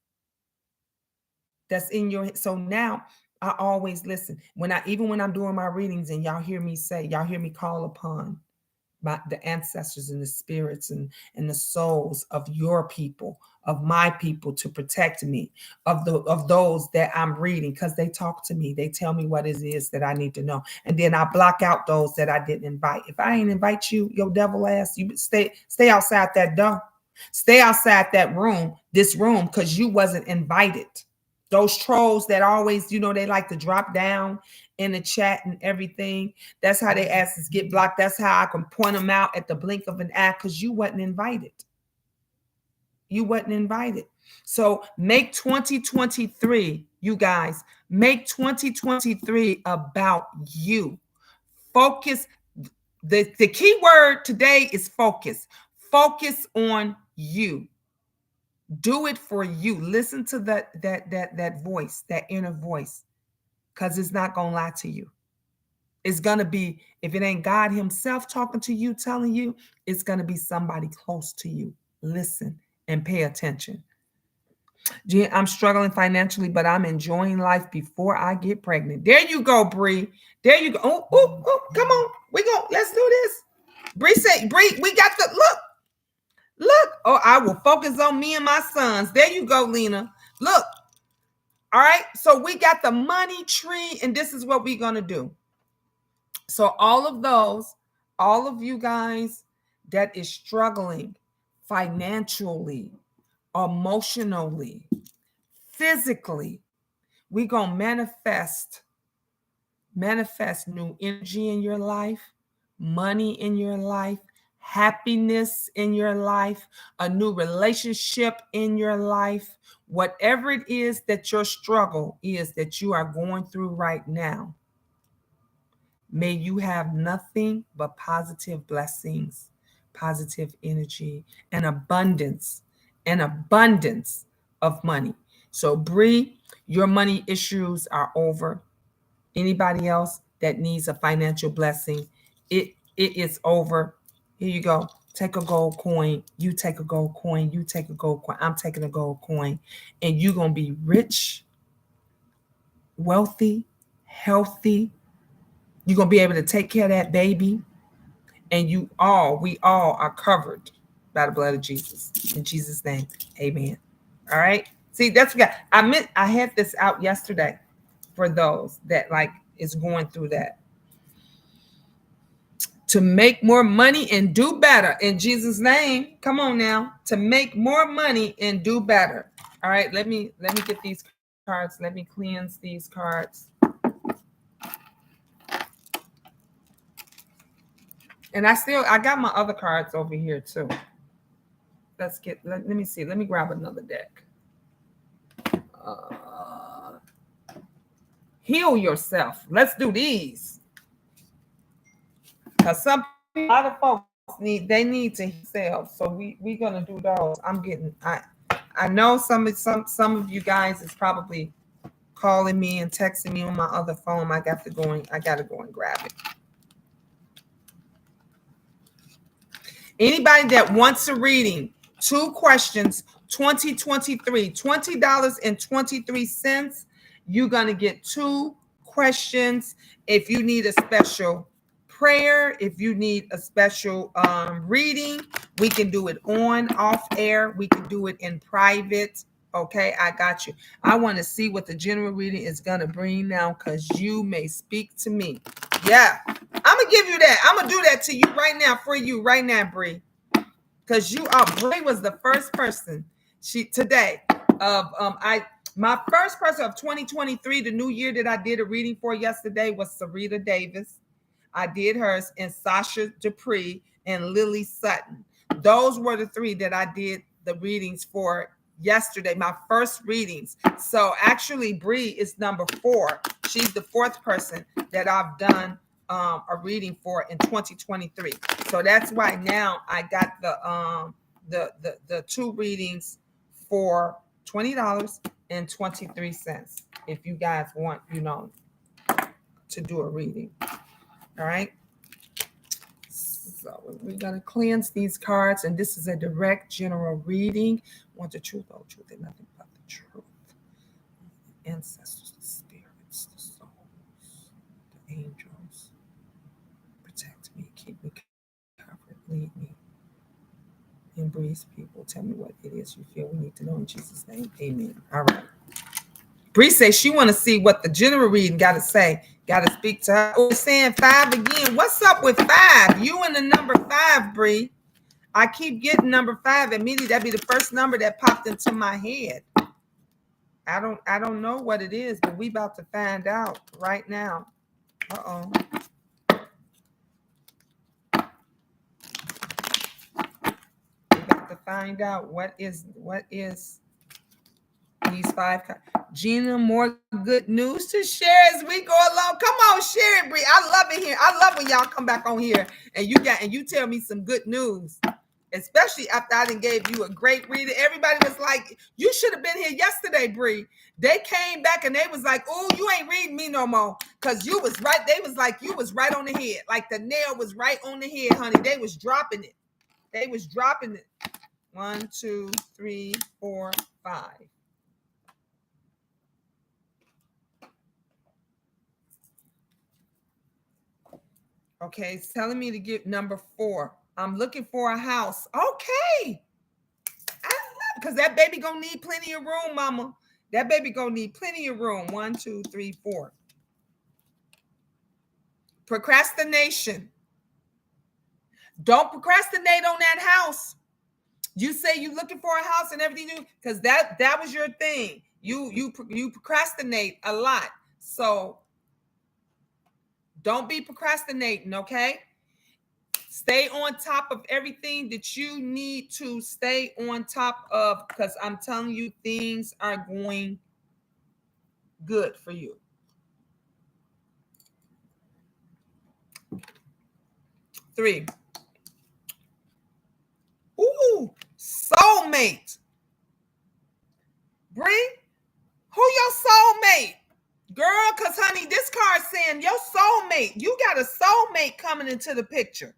that's in your head. So now I always listen. Even when I'm doing my readings and y'all hear me call upon the ancestors and the spirits and the souls of your people, of my people, to protect me, of those that I'm reading, because they talk to me. They tell me what it is that I need to know. And then I block out those that I didn't invite. If I ain't invite you, your devil ass, you stay outside that door. Stay outside this room, because you wasn't invited. Those trolls that always, they like to drop down in the chat and everything. That's how they asses get blocked. That's how I can point them out at the blink of an eye, because you wasn't invited. You wasn't invited. So make 2023, you guys, make 2023 about you. Focus. The key word today is focus. Focus on you. Do it for you. Listen to that voice, that inner voice, because it's not going to lie to you. It's going to be, if it ain't God himself talking to you, telling you, it's going to be somebody close to you. Listen and pay attention. I'm struggling financially, but I'm enjoying life before I get pregnant. There you go, Bree. There you go. Oh, come on. Let's do this. Bree said, we got the look. Oh, I will focus on me and my sons. There you go, Lena. Look. All right. So we got the money tree, and this is what we're going to do. So all of you guys that is struggling financially, emotionally, physically, we're going to manifest new energy in your life, money in your life, happiness in your life, a new relationship in your life, whatever it is that your struggle is that you are going through right now. May you have nothing but positive blessings, positive energy, and abundance of money. So Bree, your money issues are over. Anybody else that needs a financial blessing, it is over. Here you go. Take a gold coin. You take a gold coin. You take a gold coin. I'm taking a gold coin. And you're going to be rich, wealthy, healthy. You're going to be able to take care of that baby. And we all are covered by the blood of Jesus. In Jesus' name, amen. All right. See, that's what I had this out yesterday for those that is going through that. To make more money and do better in Jesus' name. Come on now. To make more money and do better. All right. Let me get these cards. Let me cleanse these cards. And I got my other cards over here too. let me see. Let me grab another deck. Uh, Heal yourself. Let's do these. Because a lot of folks need to heal themselves. So we're gonna do those. I know some of you guys is probably calling me and texting me on my other phone. I gotta go and grab it. Anybody that wants a reading, 2 questions, 2023, $20.23. You're gonna get 2 questions. If you need a special prayer, if you need a special reading, we can do it on, off air. We can do it in private. Okay, I got you. I want to see what the general reading is gonna bring now, because you may speak to me. Yeah, I'm gonna give you that. I'm gonna do that to you right now, for you right now, Bree. Because Bree was the first person today of my first person of 2023, the new year, that I did a reading for yesterday was Sarita Davis. I did hers, and Sasha Dupree and Lily Sutton. Those were the 3 that I did the readings for yesterday, my first readings. So actually, Bree is number 4. She's the 4th person that I've done a reading for in 2023. So that's why now I got the 2 readings for $20.23. If you guys want, to do a reading. All right. So we're going to cleanse these cards, and this is a direct general reading. Want the truth, oh truth, and nothing but the truth. Ancestors, the spirits, the souls, the angels. Protect me, keep me covered, lead me. Embrace people. Tell me what it is you feel we need to know in Jesus' name. Amen. All right. Bree says she want to see what the general reading got to say. Got to speak to her. Oh, it's saying 5 again. What's up with 5? You and the number 5, Bree. I keep getting number 5 immediately. That'd be the first number that popped into my head. I don't know what it is, but we about to find out right now. Uh-oh. We got to find out what is these 5 cards. Gina, more good news to share as we go along. Come on, share it, Bree. I love it here. I love when y'all come back on here and you tell me some good news, especially after I done gave you a great reading. Everybody was like, you should have been here yesterday, Bree. They came back and they was like, oh, you ain't reading me no more, because you was right. They was like, you was right on the head. Like the nail was right on the head, honey. They was dropping it. 1, 2, 3, 4, 5. Okay, it's telling me to get number 4. I'm looking for a house. Okay. Because that baby gonna need plenty of room, mama. That baby gonna need plenty of room. 1, 2, 3, 4. Procrastination. Don't procrastinate on that house. You say you're looking for a house and everything, because that was your thing. You procrastinate a lot. So don't be procrastinating, okay? Stay on top of everything that you need to stay on top of, because I'm telling you, things are going good for you. 3. Ooh, soulmate. Bree, who your soulmate? Girl, because, honey, this card's saying your soulmate. You got a soulmate coming into the picture.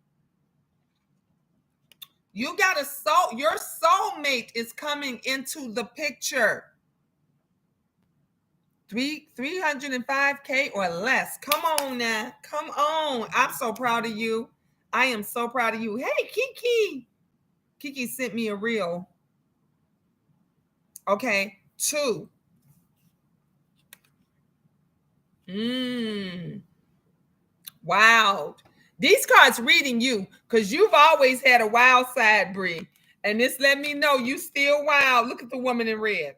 You got your soulmate is coming into the picture. 305K or less. Come on now. Come on. I'm so proud of you. I am so proud of you. Hey, Kiki. Kiki sent me a reel. Okay. 2. Wow. These cards reading you, because you've always had a wild side, Bree. And this let me know you still wild. Look at the woman in red.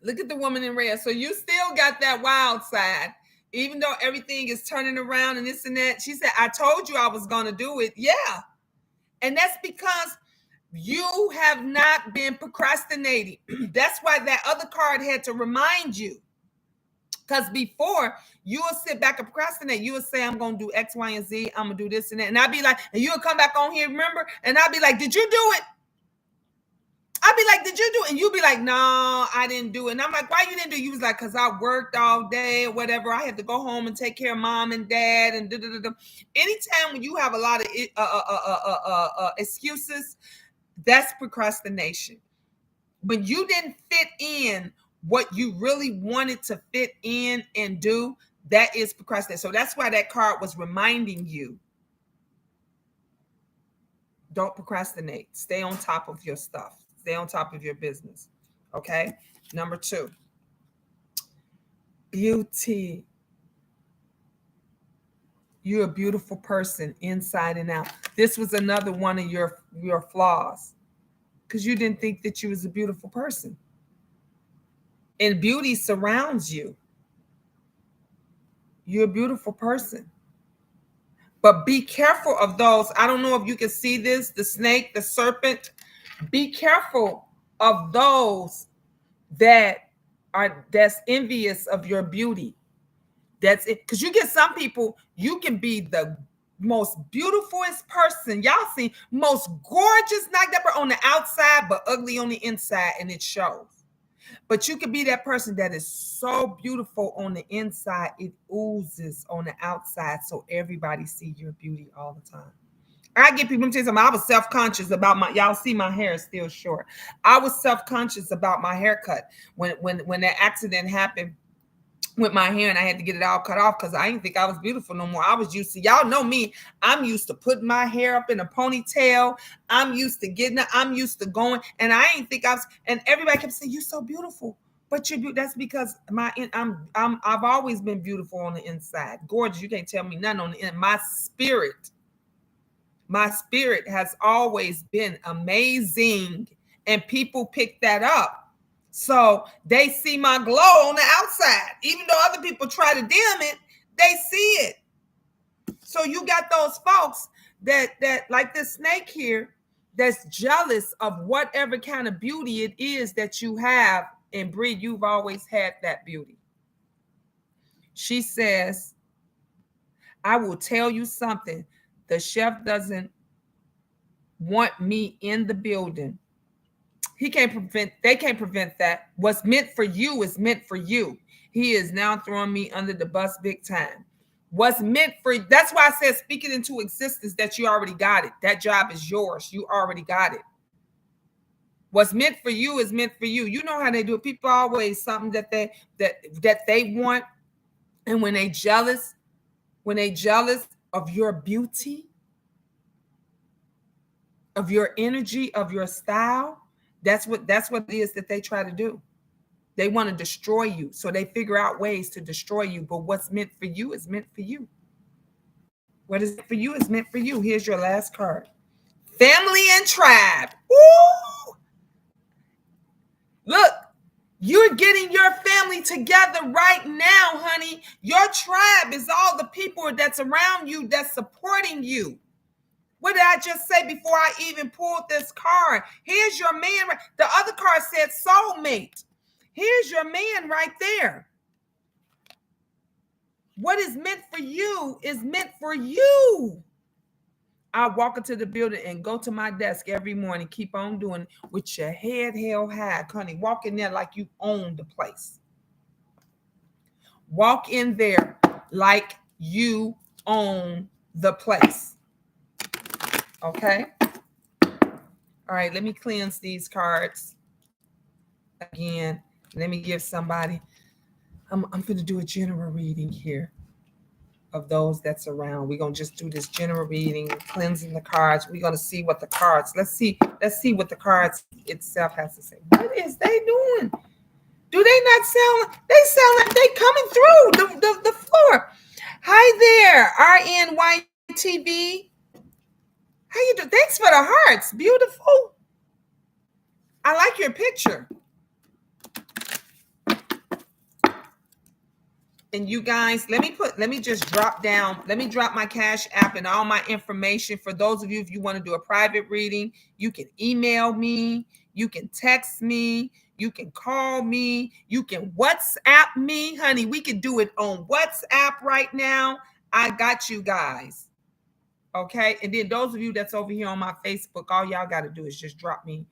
Look at the woman in red. So you still got that wild side, even though everything is turning around and this and that. She said, I told you I was going to do it. Yeah. And that's because You have not been procrastinating. That's why that other card had to remind you. Because before, you will sit back and procrastinate. You will say, I'm going to do X, Y, and Z. I'm going to do this and that. And I'll be like, and you'll come back on here, remember? And I'll be like, did you do it? I'll be like, did you do it? And you'll be like, no, I didn't do it. And I'm like, why you didn't do it? You was like, because I worked all day or whatever. I had to go home and take care of mom and dad and da-da-da-da. Anytime when you have a lot of excuses, that's procrastination. When you didn't fit in what you really wanted to fit in and do, that is procrastination. So that's why that card was reminding you, don't procrastinate. Stay on top of your stuff. Stay on top of your business. Okay. Number 2, beauty. You're a beautiful person inside and out. This was another one of your flaws, because you didn't think that you was a beautiful person. And beauty surrounds you. You're a beautiful person. But be careful of those. I don't know if you can see this, the snake, the serpent. Be careful of those that's envious of your beauty. That's it. Because you get some people, you can be the most beautifulest person. Y'all see, most gorgeous, not that on the outside, but ugly on the inside, and it shows. But you could be that person that is so beautiful on the inside, it oozes on the outside, so everybody see your beauty all the time. I get people, let me tell you something, I was self-conscious about y'all see my hair is still short. I was self-conscious about my haircut when that accident happened with my hair and I had to get it all cut off because I didn't think I was beautiful no more. I was used to, y'all know me, I'm used to putting my hair up in a ponytail. I'm used to I'm used to going, and I didn't think I was, and everybody kept saying, you're so beautiful. But that's because I've always been beautiful on the inside. Gorgeous. You can't tell me nothing on the end. My spirit has always been amazing, and people pick that up. So they see my glow on the outside. Even though other people try to dim it, they see it. So you got those folks that like this snake here, that's jealous of whatever kind of beauty it is that you have. And Bree, you've always had that beauty. She says, I will tell you something. The chef doesn't want me in the building. They can't prevent that. What's meant for you is meant for you. He is now throwing me under the bus big time. What's meant for, that's why I said, speak it into existence, that you already got it. That job is yours. You already got it. What's meant for you is meant for you. You know how they do it. People always something that they want. And when they jealous of your beauty, of your energy, of your style, that's what it is that they try to do. They want to destroy you. So they figure out ways to destroy you. But what's meant for you is meant for you. What is for you is meant for you. Here's your last card. Family and tribe. Woo! Look, you're getting your family together right now, honey. Your tribe is all the people that's around you, that's supporting you. What did I just say before I even pulled this card? Here's your man. The other card said soulmate. Here's your man right there. What is meant for you is meant for you. I walk into the building and go to my desk every morning, keep on doing it with your head held high, honey. Walk in there like you own the place. Walk in there like you own the place. Okay. All right. Let me cleanse these cards again. Let me give somebody. I'm going to do a general reading here of those that's around. We're going to just do this general reading, cleansing the cards. We're going to see what the cards. Let's see what the cards itself has to say. What is they doing? Do they not sound? They sound like they coming through the floor. Hi there, RNYTV. How you doing? Thanks for the hearts. Beautiful. I like your picture. And you guys, let me just drop my Cash App and all my information. For those of you, if you want to do a private reading, you can email me, you can text me, you can call me, you can WhatsApp me, honey. We can do it on WhatsApp right now. I got you guys. Okay. And then those of you that's over here on my Facebook, all y'all got to do is just drop me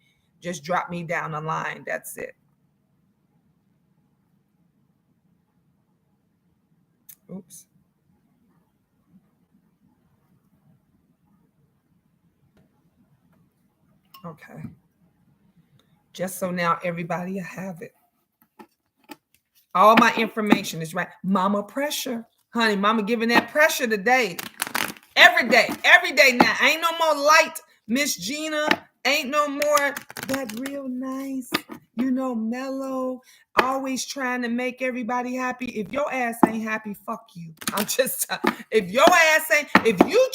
down the line. That's it. Oops. Okay. Just so now everybody have it. All my information is right. Mama pressure. Honey, mama giving that pressure today. Every day now. Ain't no more light, Miss Gina. Ain't no more that real nice, mellow, always trying to make everybody happy. If your ass ain't happy, fuck you. I'm just, if your ass ain't, if you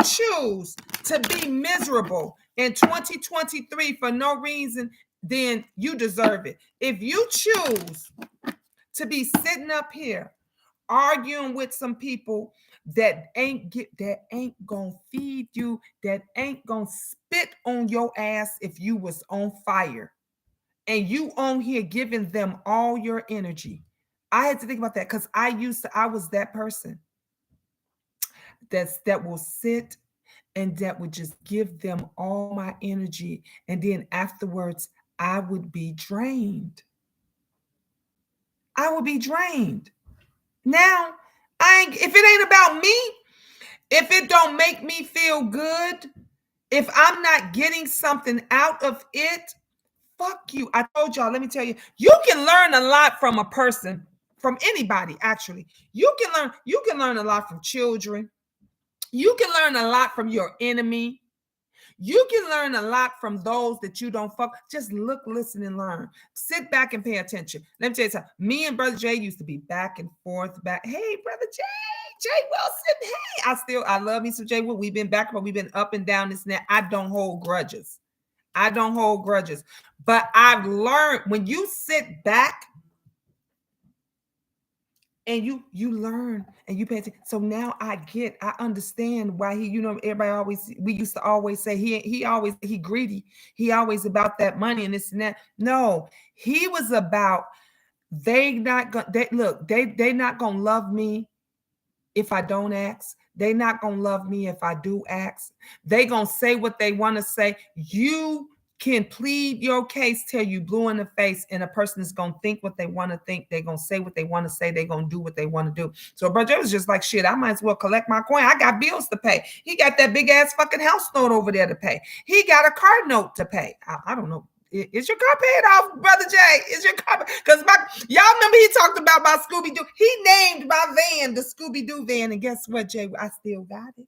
choose to be miserable in 2023 for no reason, then you deserve it. If you choose to be sitting up here arguing with some people that ain't gonna feed you, that ain't gonna spit on your ass if you was on fire, and you on here giving them all your energy. I had to think about that because I was that person that will sit and that would just give them all my energy, and then afterwards I would be drained. Now, if it ain't about me, if it don't make me feel good, if I'm not getting something out of it, fuck you. I told y'all, let me tell you, you can learn a lot from a person, from anybody actually. You can learn a lot from children. You can learn a lot from your enemy. You can learn a lot from those that you don't fuck. Just look, listen, and learn. Sit back and pay attention. Let me tell you something. Me and Brother Jay used to be back and forth. Hey, Brother Jay Wilson. Hey, I love me some Jay Wilson. We've been back, but we've been up and down this and that. I don't hold grudges. But I've learned when you sit back and you learn and you pay attention. So now I understand why we used to always say he greedy. He always about that money and this and that. No, he was about they not gonna love me if I don't ask. They not gonna love me if I do ask. They gonna say what they want to say. You can plead your case till you blue in the face, and a person is gonna think what they want to think. They're gonna say what they want to say. They're gonna do what they want to do. So brother was just like, shit, I might as well collect my coin. I got bills to pay. He got that big ass fucking house note over there to pay. He got a car note to pay. I don't know. Is your car paid off, Brother Jay? Is your car? Because y'all remember he talked about my Scooby-Doo. He named my van the Scooby-Doo van, and guess what, Jay? I still got it.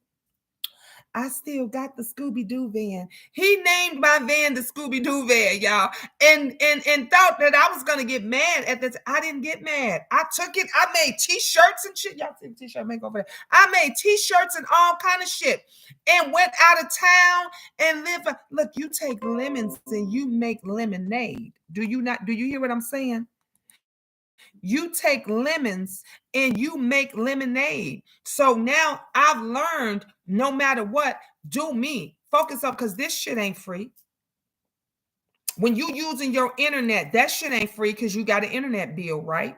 I still got the Scooby-Doo van. He named my van the Scooby-Doo van, y'all. And thought that I was gonna get mad at this. I didn't get mad. I took it. I made t-shirts and shit. Y'all see the t-shirt make over there. I made t-shirts and all kind of shit. And went out of town and lived. Look, you take lemons and you make lemonade. Do you hear what I'm saying? You take lemons and you make lemonade. So now I've learned no matter what, do me. Focus on, because this shit ain't free. When you using your internet, that shit ain't free because you got an internet bill, right?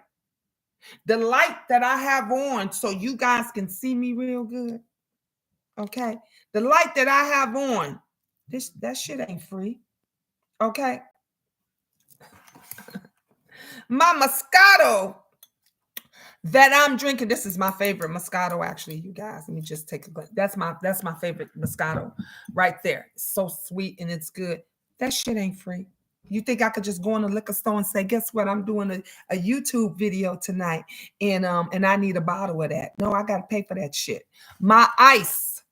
The light that I have on so you guys can see me real good. Okay. The light that I have on, that shit ain't free. Okay. My Moscato that I'm drinking, this is my favorite Moscato, actually, you guys. Let me just take a look. That's my favorite Moscato right there. It's so sweet and it's good. That shit ain't free. You think I could just go in the liquor store and say, guess what? I'm doing a YouTube video tonight, and I need a bottle of that. No, I gotta pay for that shit. My ice.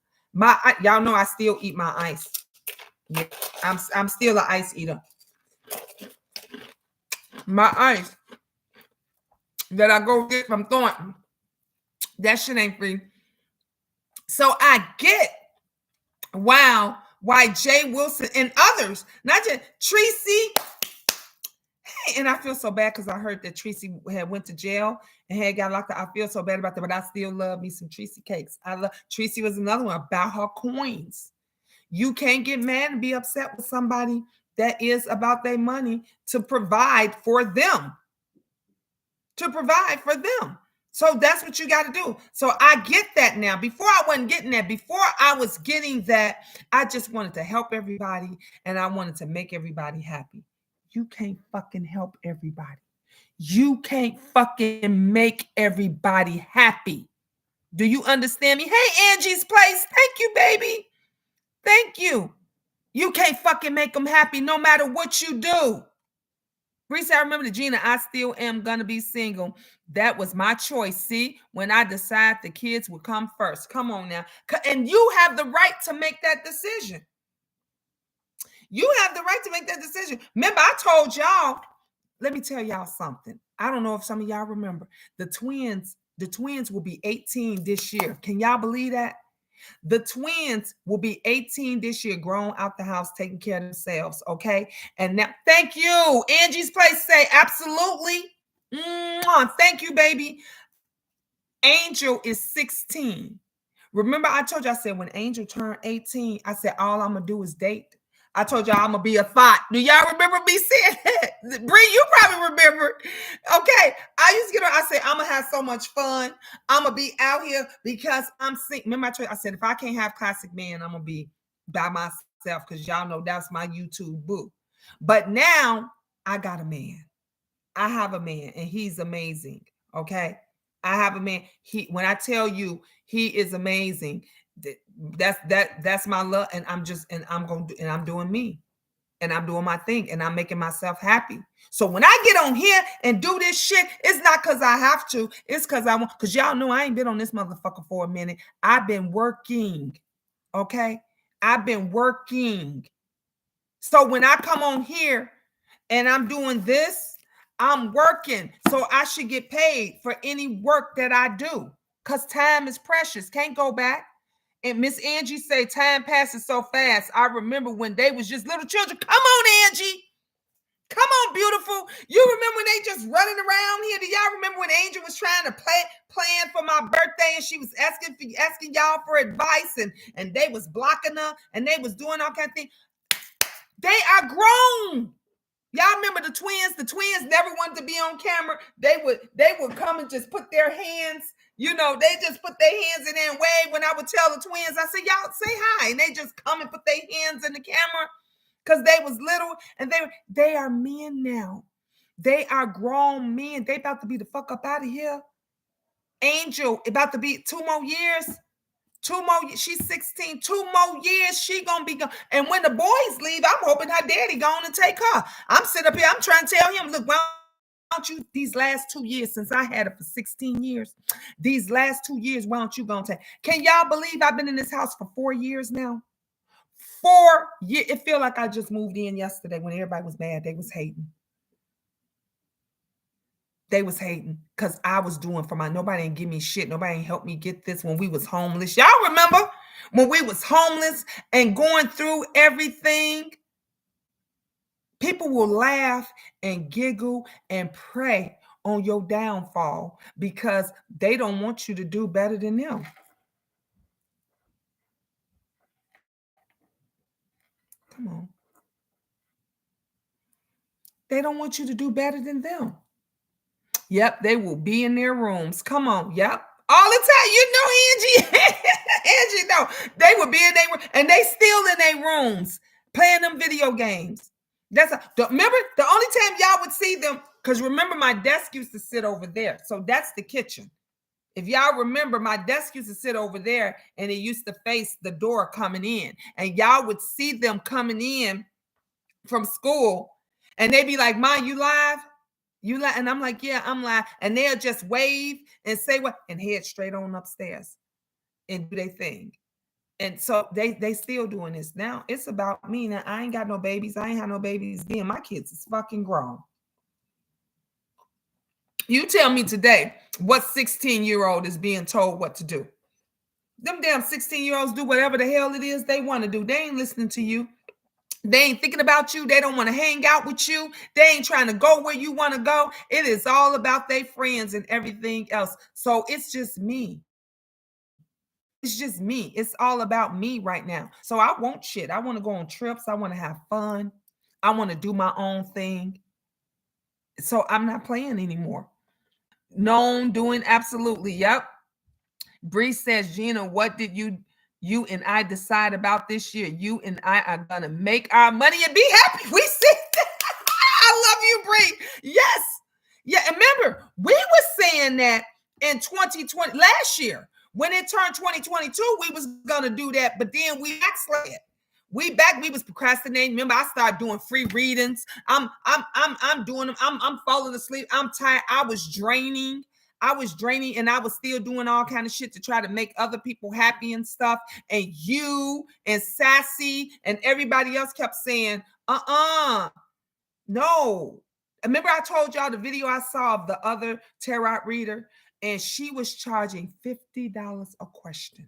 Y'all know I still eat my ice. Yeah, I'm still an ice eater. My ice that I go get from Thornton, that shit ain't free. So I get why Jay Wilson and others, not just Tracy. And I feel so bad because I heard that Tracy had went to jail and had got locked up. I feel so bad about that, but I still love me some Tracy cakes. I love Tracy was another one about her coins. You can't get mad and be upset with somebody that is about their money to provide for them. To provide for them. So that's what you got to do. So I get that now. Before I wasn't getting that. Before I was getting that, I just wanted to help everybody and I wanted to make everybody happy. You can't fucking help everybody. You can't fucking make everybody happy. Do you understand me? Hey, Angie's Place. Thank you, baby. Thank you. You can't fucking make them happy no matter what you do. Reese, I remember the Gina, I still am gonna be single. That was my choice. See, when I decide the kids will come first. Come on now. And you have the right to make that decision. You have the right to make that decision. Remember, I told y'all, let me tell y'all something. I don't know if some of y'all remember. The twins will be 18 this year. Can y'all believe that? The twins will be 18 this year, grown out the house, taking care of themselves. Okay. And now, thank you. Angie's Place say absolutely. Thank you, baby. Angel is 16. Remember, I told you, I said when Angel turned 18, I said, all I'm going to do is date. I told y'all I'm going to be a thought. Do y'all remember me saying that? Bree, you probably remember. Okay. I used to get her, I said, I'm going to have so much fun. I'm going to be out here because I'm single. Remember, I said, if I can't have Classic Man, I'm going to be by myself because y'all know that's my YouTube boo. But now I got a man. I have a man and he's amazing. Okay. I have a man. When I tell you he is amazing, that's my love. And I'm doing me and I'm doing my thing and I'm making myself happy. So when I get on here and do this shit, it's not because I have to. It's because I want, because y'all know I ain't been on this motherfucker for a minute. I've been working. Okay. I've been working. So when I come on here and I'm doing this, I'm working, so I should get paid for any work that I do because time is precious. Can't go back. And Miss Angie say time passes so fast. I remember when they was just little children. Come on, Angie. Come on, beautiful. You remember when they just running around here? Do y'all remember when Angel was trying to plan for my birthday and she was asking y'all for advice and they was blocking her and they was doing all kind of things? They are grown. Y'all remember the twins? The twins never wanted to be on camera. They would come and just put their hands, they just put their hands in there and wave. When I would tell the twins, I said, y'all say hi. And they just come and put their hands in the camera because they was little and they are men now. They are grown men. They about to be the fuck up out of here. Angel about to be 2 more years. 2 more, she's 16, 2 more years, she gonna be gone. And when the boys leave, I'm hoping her daddy gonna take her. I'm sitting up here, I'm trying to tell him, look, why don't you, these last 2 years, since I had it for 16 years, these last 2 years, why don't you gonna take? Can y'all believe I've been in this house for 4 years now? 4 years. It feel like I just moved in yesterday when everybody was mad. They was hating. They was hating because I was doing for nobody ain't give me shit. Nobody ain't helped me get this when we was homeless. Y'all remember when we was homeless and going through everything? People will laugh and giggle and pray on your downfall because they don't want you to do better than them. Come on. They don't want you to do better than them. Yep, they will be in their rooms. Come on. Yep. All the time. You know, Angie. Angie, no. They would be in their room and they still in their rooms playing them video games. Remember, the only time y'all would see them, because remember, my desk used to sit over there. So that's the kitchen. If y'all remember, my desk used to sit over there and it used to face the door coming in. And y'all would see them coming in from school and they'd be like, "Ma, you live? You live?" And I'm like, "Yeah, I'm live." And they'll just wave and say what and head straight on upstairs and do their thing. And so they still doing this. Now it's about me. Now I ain't got no babies. I ain't had no babies then. My kids is fucking grown. You tell me today what 16-year-old is being told what to do. Them damn 16-year-olds do whatever the hell it is they want to do. They ain't listening to you. They ain't thinking about you. They don't want to hang out with you. They ain't trying to go where you want to go. It is all about their friends and everything else. So it's just me. It's just me. It's all about me right now. So I want shit. I want to go on trips. I want to have fun. I want to do my own thing. So I'm not playing anymore. Known, doing absolutely. Yep. Bree says, Gina, what did you and I decide about this year? You and I are gonna make our money and be happy. We see that. I love you, Bree. Yes. Yeah. And remember, we were saying that in 2020 last year. When it turned 2022, we was gonna do that, but then we backslid. We was procrastinating. Remember, I started doing free readings. I'm doing them. I'm falling asleep. I'm tired. I was draining and I was still doing all kind of shit to try to make other people happy and stuff. And you and Sassy and everybody else kept saying, no. Remember I told y'all the video I saw of the other tarot reader, and she was charging $50 a question.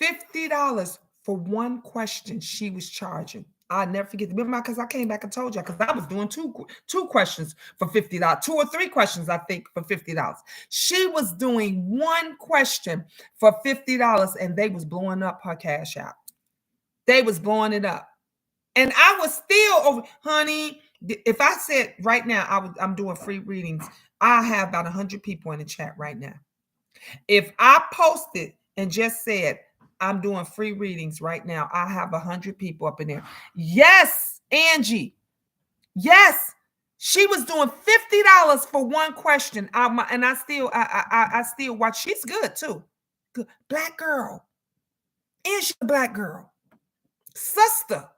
$50 for one question she was charging. I'll never forget. Remember, because I came back and told you, because I was doing two questions for $50, 2 or 3 questions, I think, for $50. She was doing one question for $50, and they was blowing up her cash out. They was blowing it up. And I was still over, honey. If I said right now I'm doing free readings, I have about 100 people in the chat right now. If I posted and just said, I'm doing free readings right now, I have 100 people up in there. Yes, Angie. Yes, she was doing $50 for one question. And I still watch. She's good too. Good. Black girl. And she's a black girl. Sister.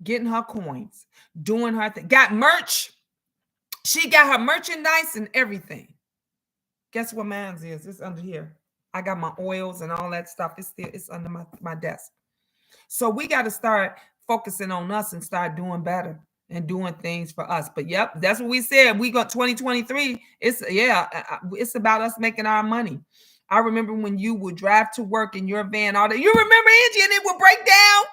Getting her coins. Doing her thing. Got merch. She got her merchandise and everything. Guess what mine's is? It's under here. I got my oils and all that stuff. It's under my desk. So we got to start focusing on us and start doing better and doing things for us. But yep, that's what we said. We got 2023. It's about us making our money. I remember when you would drive to work in your van all day. You remember, Angie, and it would break down?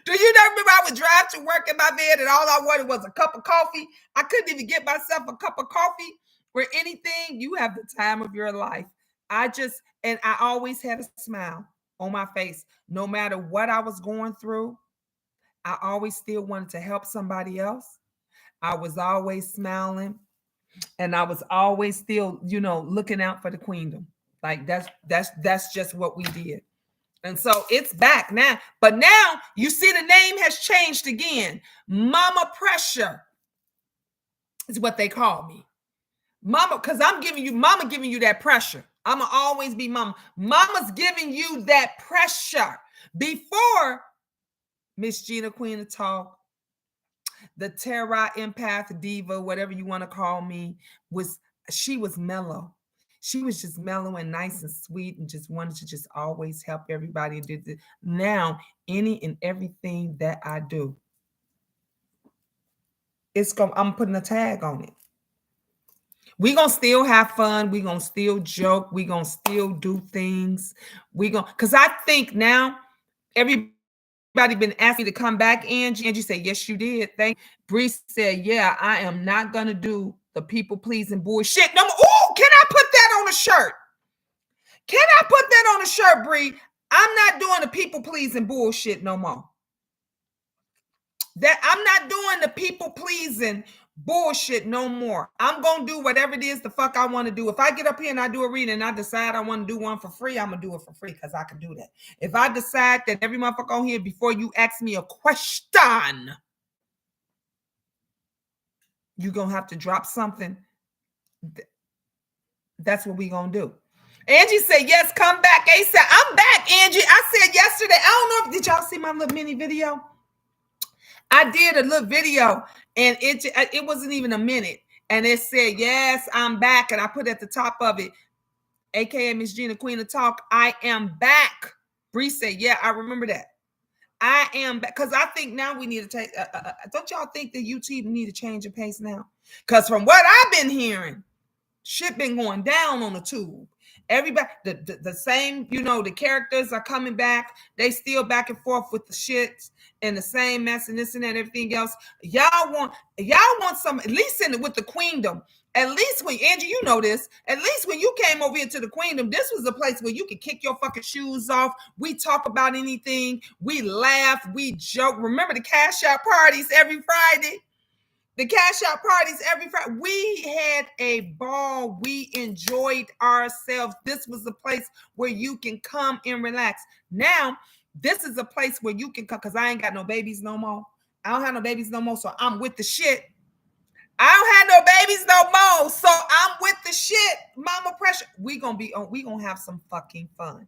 Do you not remember I would drive to work in my van and all I wanted was a cup of coffee? I couldn't even get myself a cup of coffee or anything. You have the time of your life. I always had a smile on my face. No matter what I was going through, I always still wanted to help somebody else. I was always smiling, and I was always still, looking out for the queendom. Like that's just what we did. And so it's back now. But now you see the name has changed again. Mama Pressure is what they call me. Mama, because Mama giving you that pressure. I'ma always be Mama. Mama's giving you that pressure. Before Miss Gina Queen of Talk, the Tarot Empath Diva, whatever you want to call me, she was mellow. She was just mellow and nice and sweet and just wanted to just always help everybody. Now, any and everything that I do, I'm putting a tag on it. We're going to still have fun. We're going to still joke. We're going to still do things. Because I think now, everybody been asking me to come back, Angie. Angie said, yes, you did. Bree said, yeah, I am not going to do the people-pleasing bullshit no more. Oh, can I put that on a shirt? Can I put that on a shirt, Bree? I'm not doing the people-pleasing bullshit no more. That I'm not doing the people-pleasing bullshit no more. I'm going to do whatever it is the fuck I want to do. If I get up here and I do a reading and I decide I want to do one for free, I'm going to do it for free because I can do that. If I decide that every motherfucker on here, before you ask me a question, you're going to have to drop something, that's what we're going to do. Angie said, yes, come back. ASAP. I'm back, Angie. I said yesterday, I don't know, did y'all see my little mini video? I did a little video and it wasn't even a minute. And it said, yes, I'm back. And I put at the top of it, AKA Miss Gina Queen of Talk, I am back. Bree said, yeah, I remember that. I am back. Because I think now we need to take, don't y'all think that YouTube need to change the pace now? Because from what I've been hearing, shit been going down on the tube. Everybody, the same, the characters are coming back. They still back and forth with the shits and the same mess and this and that, everything else. Y'all want some, at least in it with the queendom. At least when Angie, you know this. At least when you came over here to the queendom, this was a place where you could kick your fucking shoes off. We talk about anything. We laugh. We joke. Remember the cash out parties every Friday? The cash out parties every Friday. We had a ball. We enjoyed ourselves. This was a place where you can come and relax. Now, this is a place where you can come because I ain't got no babies no more. I don't have no babies no more, so I'm with the shit. I don't have no babies no more, so I'm with the shit. Mama pressure. We gonna have some fucking fun.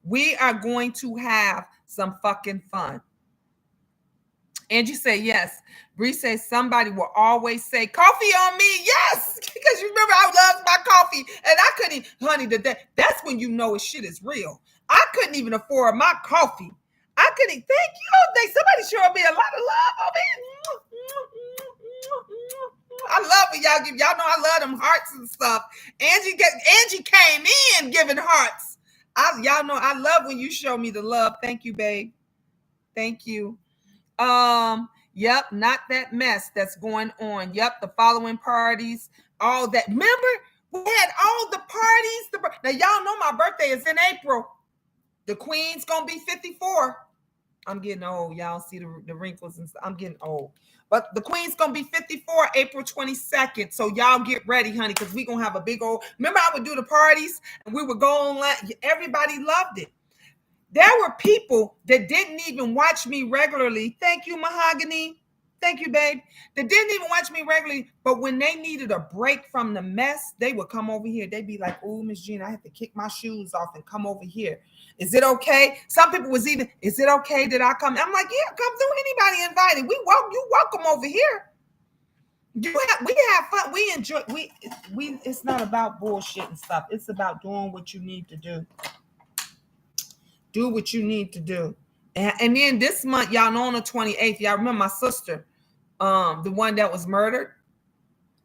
We are going to have some fucking fun. Angie said yes. Bree says somebody will always say coffee on me. Yes, because you remember I loved my coffee, and I couldn't, honey. That's when you know his shit is real. I couldn't even afford my coffee. I couldn't. Thank you. Somebody showed me a lot of love on me. I love it. Y'all know I love them hearts and stuff. Angie came in giving hearts. Y'all know I love when you show me the love. Thank you, babe. Thank you. Yep, not that mess that's going on. Yep, the following parties, all that. Remember, we had all the parties. Now, y'all know my birthday is in April. The queen's gonna be 54. I'm getting old. Y'all see the wrinkles and stuff. I'm getting old. But the queen's gonna be 54 April 22nd. So y'all get ready, honey, because we gonna have a big old. Remember, I would do the parties and we would go on. Everybody loved it. There were people that didn't even watch me regularly. Thank you, Mahogany. Thank you, babe. That didn't even watch me regularly. But when they needed a break from the mess, they would come over here. They'd be like, oh, Miss Gina, I have to kick my shoes off and come over here. Is it okay? Some people was even, is it okay that I come? I'm like, yeah, come through. Anybody invited. You welcome over here. We have fun. We enjoy. We. It's not about bullshit and stuff. It's about doing what you need to do. Do what you need to do. And then this month, y'all know on the 28th, y'all remember my sister, the one that was murdered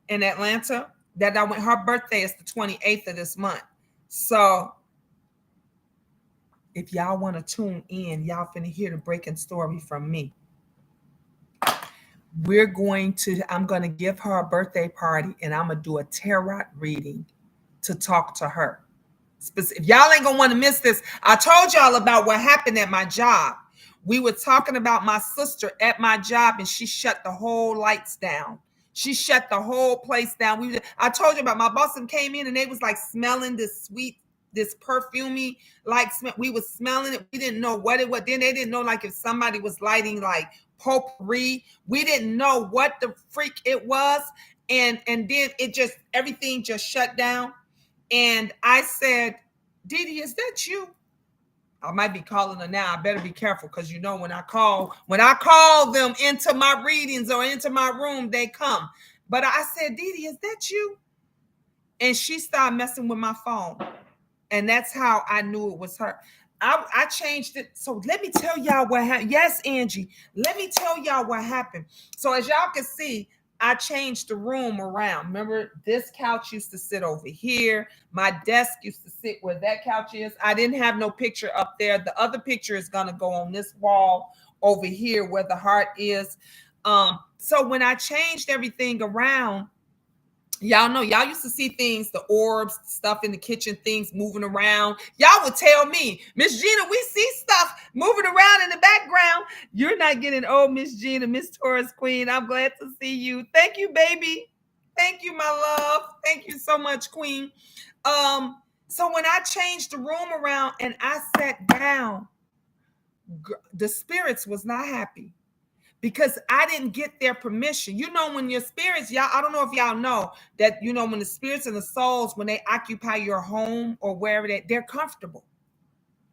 in Atlanta, her birthday is the 28th of this month. So if y'all want to tune in, y'all finna hear the breaking story from me. I'm going to give her a birthday party and I'm going to do a tarot reading to talk to her. If y'all ain't gonna want to miss this, I told y'all about what happened at my job. We were talking about my sister at my job and she shut the whole lights down. She shut the whole place down. I told you about my boss came in and they was like smelling this perfumey like smell. We was smelling it. We didn't know what it was. Then they didn't know like if somebody was lighting like potpourri. We didn't know what the freak it was. And then everything just shut down. And I said, Didi, is that you? I might be calling her now. I better be careful because when I call them into my readings or into my room, they come. But I said, Didi, is that you? And she started messing with my phone. And that's how I knew it was her. I changed it. So let me tell y'all what happened. Yes, Angie, let me tell y'all what happened. So as y'all can see, I changed the room around. Remember, this couch used to sit over here. My desk used to sit where that couch is. I didn't have no picture up there. The other picture is going to go on this wall over here where the heart is. So when I changed everything around, y'all know, y'all used to see things, the orbs, stuff in the kitchen, things moving around. Y'all would tell me, Miss Gina, we see stuff moving around in the background. You're not getting old, Miss Gina, Miss Taurus Queen. I'm glad to see you. Thank you, baby. Thank you, my love. Thank you so much, Queen. So when I changed the room around and I sat down, the spirits was not happy. Because I didn't get their permission. When your spirits, y'all, I don't know if y'all know that, when the spirits and the souls, when they occupy your home or wherever they're comfortable.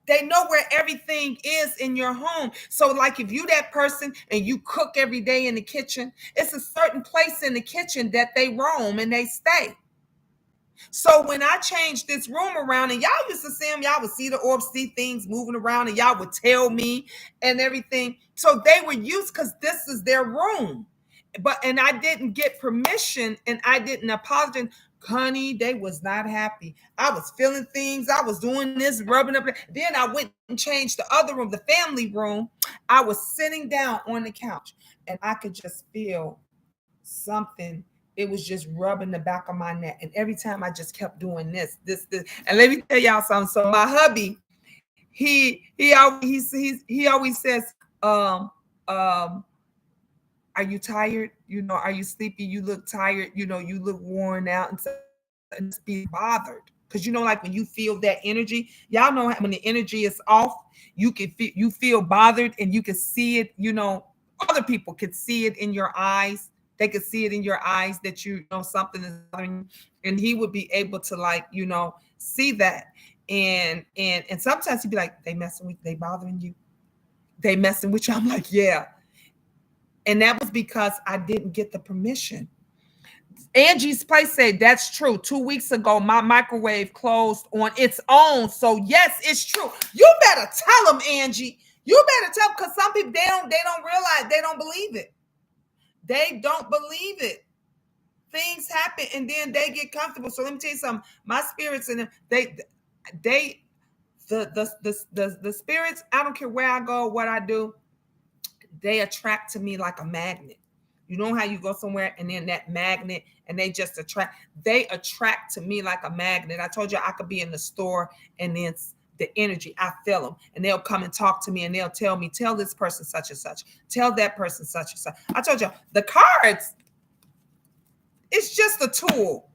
They know where everything is in your home. So like if you that person and you cook every day in the kitchen, it's a certain place in the kitchen that they roam and they stay. So when I changed this room around and y'all used to see them, y'all would see the orbs, see things moving around and y'all would tell me and everything. So they were used because this is their room. and I didn't get permission and I didn't apologize. Honey, they was not happy. I was feeling things. I was doing this, rubbing up. Then I went and changed the other room, the family room. I was sitting down on the couch and I could just feel something. It was just rubbing the back of my neck. And every time I just kept doing this. And let me tell y'all something. So my hubby, he always says, um, um, are you tired? Are you sleepy? You look tired. You look worn out and stuff. And just be bothered. Because like when you feel that energy, y'all know when the energy is off, you feel bothered and you can see it. Other people could see it in your eyes. They could see it in your eyes that you know something is bothering you. And he would be able to see that. And sometimes he'd be like, they bothering you. They messing with you. I'm like, yeah. And that was because I didn't get the permission. Angie's Place said, that's true. 2 weeks ago, my microwave closed on its own. So yes, it's true. You better tell them, Angie. You better tell them, because some people they don't realize, they don't believe it. They don't believe it. Things happen and then they get comfortable. So let me tell you something. My spirits in them, they the spirits, I don't care where I go, what I do, they attract to me like a magnet. You know how you go somewhere and then that magnet and they just attract to me like a magnet. I told you I could be in the store and then the energy, I feel them and they'll come and talk to me and they'll tell me, tell this person such and such, tell that person such and such. I told you the cards, it's just a tool.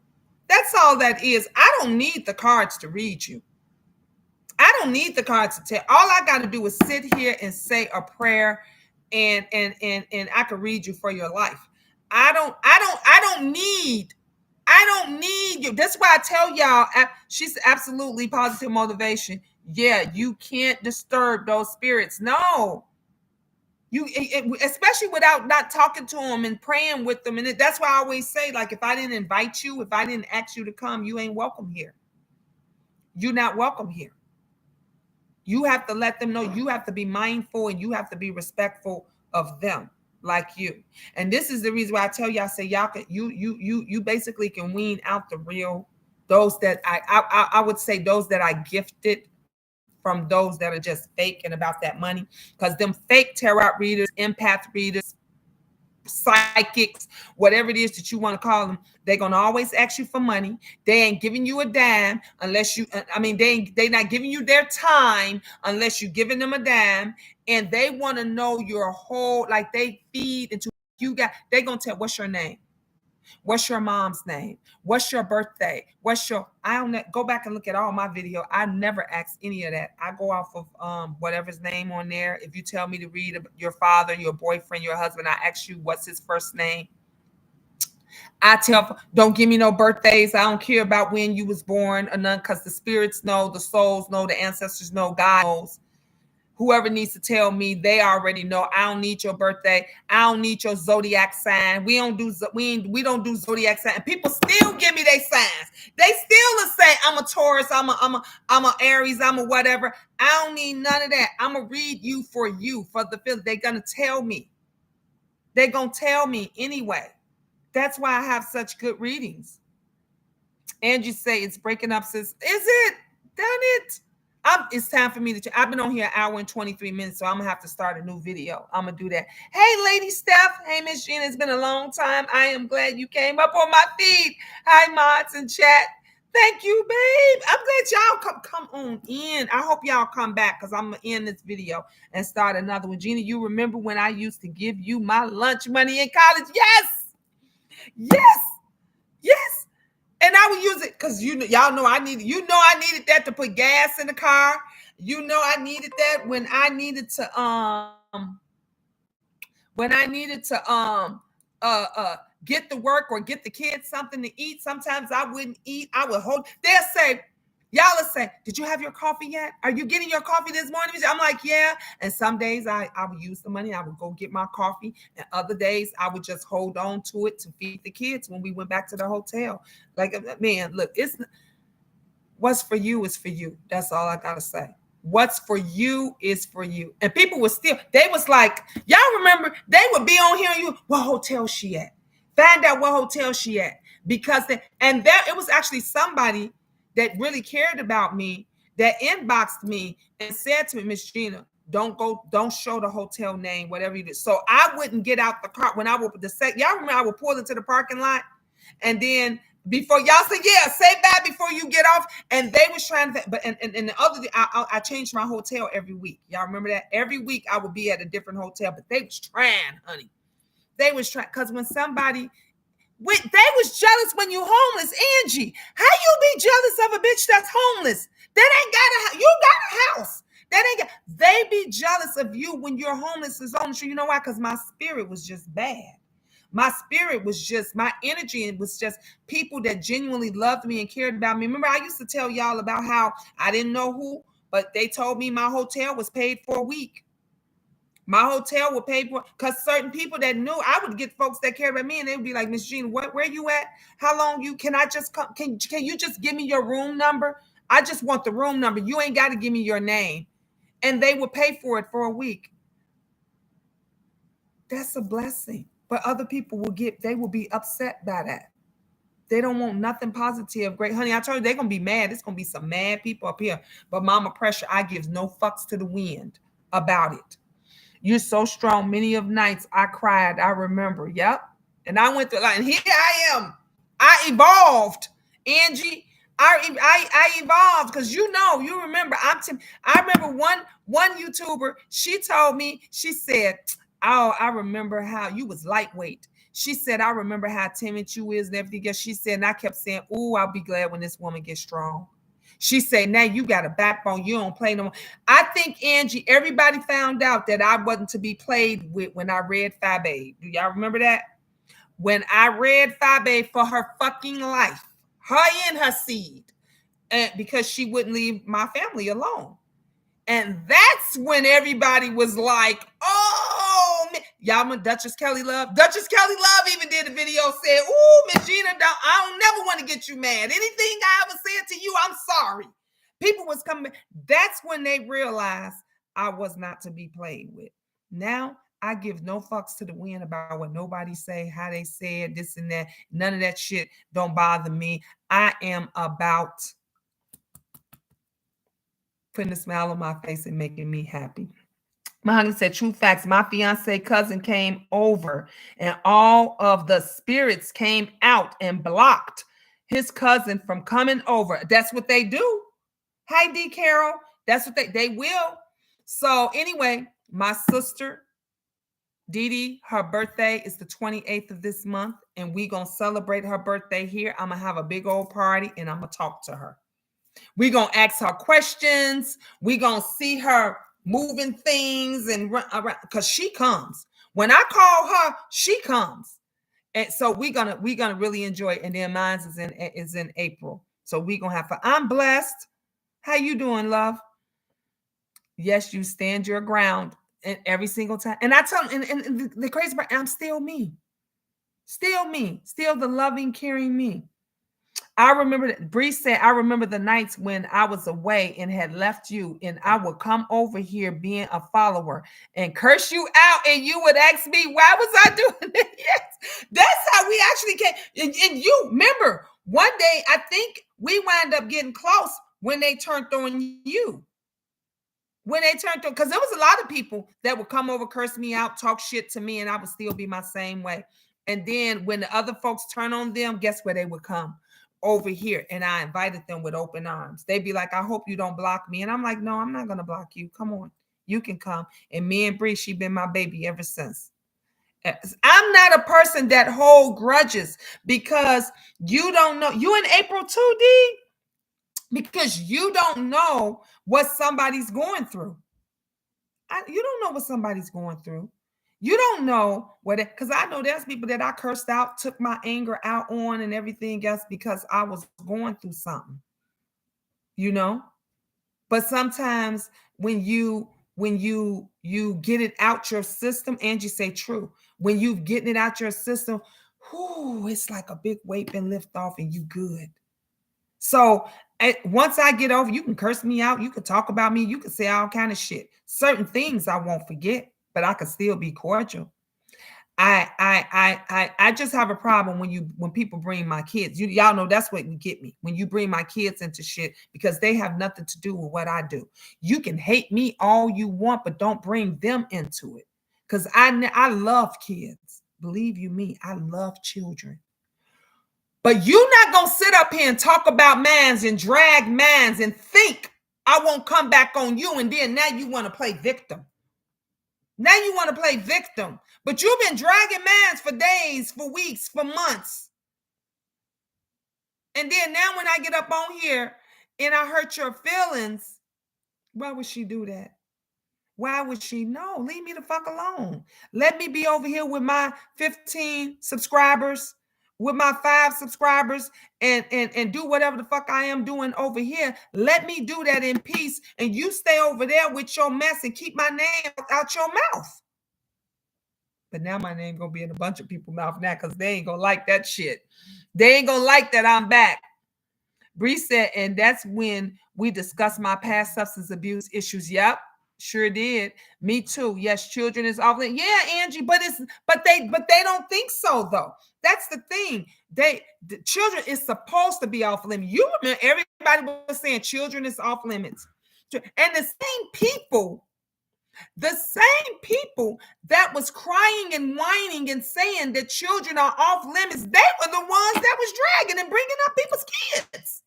That's all that is. I don't need the cards to read you. I don't need the cards to tell. All I got to do is sit here and say a prayer, and I can read you for your life. I don't need you. That's why I tell y'all. She's absolutely positive motivation. Yeah, you can't disturb those spirits. No, especially without not talking to them and praying with them. And that's why I always say, like, if I didn't invite you, if I didn't ask you to come, you ain't welcome here. You're not welcome here. You have to let them know. You have to be mindful and you have to be respectful of them, like you. And this is the reason why I tell y'all, say y'all can, you basically can wean out the real, those that I would say those that I gifted from those that are just faking about that money. Because them fake tarot readers, empath readers, psychics, whatever it is that you want to call them, they're gonna always ask you for money. They ain't giving you a dime unless you. I mean, they not giving you their time unless you giving them a dime, and they want to know your whole. Like they feed into you got. They gonna tell what's your name. What's your mom's name? What's your birthday? What's your I don't know. Go back and look at all my video. I never ask any of that. I go off of whatever's name on there. If you tell me to read your father, your boyfriend, your husband, I ask you what's his first name. I tell, don't give me no birthdays. I don't care about when you was born or none, because the spirits know, the souls know, the ancestors know, God knows. Whoever needs to tell me, they already know. I don't need your birthday. I don't need your zodiac sign. We don't do zodiac sign. And people still give me their signs. They still will say I'm a Taurus. I'm a Aries. I'm a whatever. I don't need none of that. I'm gonna read you for the feel. They're gonna tell me. They're gonna tell me anyway. That's why I have such good readings. Angie say it's breaking up, sis. Is it? Done it. It's time for me to. I've been on here an hour and 23 minutes, so I'm gonna have to start a new video. I'm gonna do that. Hey, Lady Steph. Hey, Miss Gina. It's been a long time. I am glad you came up on my feed. Hi, mods and chat. Thank you, babe. I'm glad y'all come on in. I hope y'all come back because I'm gonna end this video and start another one. Gina, you remember when I used to give you my lunch money in college? Yes, yes, yes. And I would use it because y'all know I needed. I needed that to put gas in the car. I needed that when I needed to get to work or get the kids something to eat. Sometimes I wouldn't eat. I would hold. They'll say, y'all will say, did you have your coffee yet? Are you getting your coffee this morning? I'm like, yeah. And some days I would use the money. I would go get my coffee. And other days I would just hold on to it to feed the kids when we went back to the hotel. Like, man, look, what's for you is for you. That's all I got to say. What's for you is for you. And people were still, they was like, y'all remember, they would be on here and you, what hotel she at? Find out what hotel she at. Because and there it was actually somebody that really cared about me that inboxed me and said to me, Miss Gina, don't show the hotel name, whatever you did. So I wouldn't get out the car when I would y'all remember I would pull into the parking lot and then before y'all say, yeah, say bye before you get off. And they was trying to, but and the other day, I changed my hotel every week. Y'all remember that? Every week I would be at a different hotel, but they was trying, honey. They was trying, because when somebody, they was jealous when you homeless, Angie. How you be jealous of a bitch that's homeless? That ain't got a, you got a house. That ain't got, they be jealous of you when you're homeless is on the street. You know why? Because my spirit was just bad. My spirit was just, my energy, and was just people that genuinely loved me and cared about me. Remember, I used to tell y'all about how I didn't know who, but they told me my hotel was paid for a week. My hotel would pay for, because certain people that knew, I would get folks that cared about me, and they would be like, Miss Jean, where you at? How long you, can I just come? Can you just give me your room number? I just want the room number. You ain't got to give me your name. And they would pay for it for a week. That's a blessing. But other people they will be upset by that. They don't want nothing positive. Great, honey, I told you they're going to be mad. It's going to be some mad people up here. But Mama Pressure, I gives no fucks to the wind about it. You're so strong. Many of nights I cried. I remember. Yep. And I went through, like, and here I am. I evolved, Angie. I evolved, because you remember. I remember one YouTuber. She told me. She said, "Oh, I remember how you was lightweight." She said, "I remember how timid you is and everything else." She said, and I kept saying, "Ooh, I'll be glad when this woman gets strong." She said, "Now you got a backbone. You don't play no more." I think, Angie, everybody found out that I wasn't to be played with when I read Fabe. Do y'all remember that? When I read Fabe for her fucking life, her and her seed, and because she wouldn't leave my family alone. And that's when everybody was like, oh, y'all, my Duchess Kelly Love. Duchess Kelly Love even did a video, said, ooh, Miss Gina, I don't never want to get you mad. Anything I ever said to you, I'm sorry. People was coming. That's when they realized I was not to be played with. Now, I give no fucks to the wind about what nobody say, how they said, this and that. None of that shit don't bother me. I am about putting a smile on my face and making me happy. Mahoney said, true facts. My fiance cousin came over and all of the spirits came out and blocked his cousin from coming over. That's what they do. Hi, D. Carol. That's what they will. So anyway, my sister, Dee Dee, her birthday is the 28th of this month, and we going to celebrate her birthday here. I'm going to have a big old party, and I'm going to talk to her. We're going to ask her questions. We're going to see her moving things and run around, because she comes. When I call her, she comes. And so we're gonna really enjoy it. And then mine is in April. So we're gonna have fun. I'm blessed. How you doing, love? Yes, you stand your ground and every single time. And I tell them, and the crazy part, I'm still me. Still me. Still the loving, caring me. I remember that Bree said, I remember the nights when I was away and had left you, and I would come over here being a follower and curse you out, and you would ask me, why was I doing it? Yes, that's how we actually came. And you remember, one day, I think we wound up getting close when they turned on you. When they turned on, because there was a lot of people that would come over, curse me out, talk shit to me, and I would still be my same way. And then when the other folks turn on them, guess where they would come? Over here. And I invited them with open arms. They'd be like, I hope you don't block me. And I'm like, no, I'm not going to block you. Come on. You can come. And me and Bree, she been my baby ever since. I'm not a person that hold grudges, because you don't know. You in April too, D? Because you don't know what somebody's going through. You don't know what somebody's going through. You don't know what it, because I know there's people that I cursed out, took my anger out on and everything else because I was going through something, you know? But sometimes when you get it out your system, Angie say true. When you getting it out your system, whoo, it's like a big weight been lifted off and you good. So And once I get over, you can curse me out, you can talk about me, you can say all kind of shit. Certain things I won't forget, but I can still be cordial. I just have a problem when people bring my kids. Y'all know that's what would get me when you bring my kids into shit because they have nothing to do with what I do. You can hate me all you want, but don't bring them into it. Because I love kids. Believe you me, I love children. But you not gonna sit up here and talk about mans and drag mans and think I won't come back on you, and then now you want to play victim. Now you want to play victim, but you've been dragging mans for days, for weeks, for months. And then now when I get up on here and I hurt your feelings, why would she do that? Why would she? No, leave me the fuck alone. Let me be over here with my 15 subscribers, with my 5 subscribers, and do whatever the fuck I am doing over here. Let me do that in peace. And you stay over there with your mess and keep my name out your mouth. But now my name gonna be in a bunch of people's mouth now because they ain't gonna like that shit. They ain't gonna like that I'm back. Bree said, and that's when we discussed my past substance abuse issues. Yep, sure did. Me too. Yes, children is off limits. Yeah, Angie, but they don't think so though. That's the thing. The children is supposed to be off limits. You remember everybody was saying children is off limits, and the same people that was crying and whining and saying that children are off limits, they were the ones that was dragging and bringing up people's kids.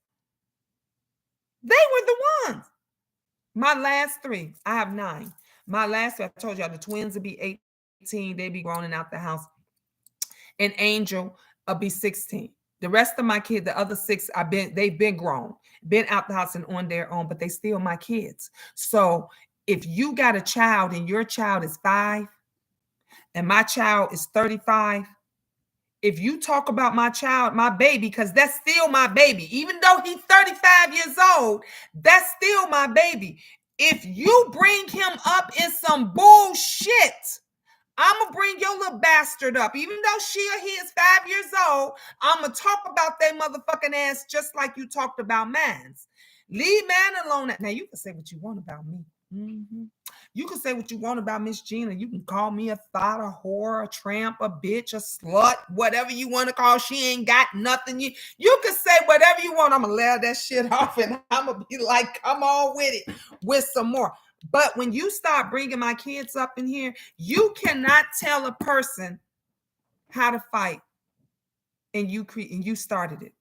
They were the ones. My last 3, I have 9. My last 3, I told y'all the twins will be 18. They be grown and out the house. And Angel will be 16. The rest of my kids, the other 6, they've been grown, been out the house and on their own, but they still my kids. So if you got a child and your child is 5 and my child is 35, if you talk about my child, my baby, because that's still my baby, even though he's 35 years old, that's still my baby. If you bring him up in some bullshit, I'm going to bring your little bastard up. Even though she or he is 5 years old, I'm going to talk about their motherfucking ass just like you talked about mans. Leave man alone. Now, you can say what you want about me. Mm-hmm. You can say what you want about Miss Gina. You can call me a thought, a whore, a tramp, a bitch, a slut, whatever you want to call. She ain't got nothing. You can say whatever you want. I'm going to let that shit off and I'm going to be like, come on with it, with some more. But when you start bringing my kids up in here, you cannot tell a person how to fight, and you started it.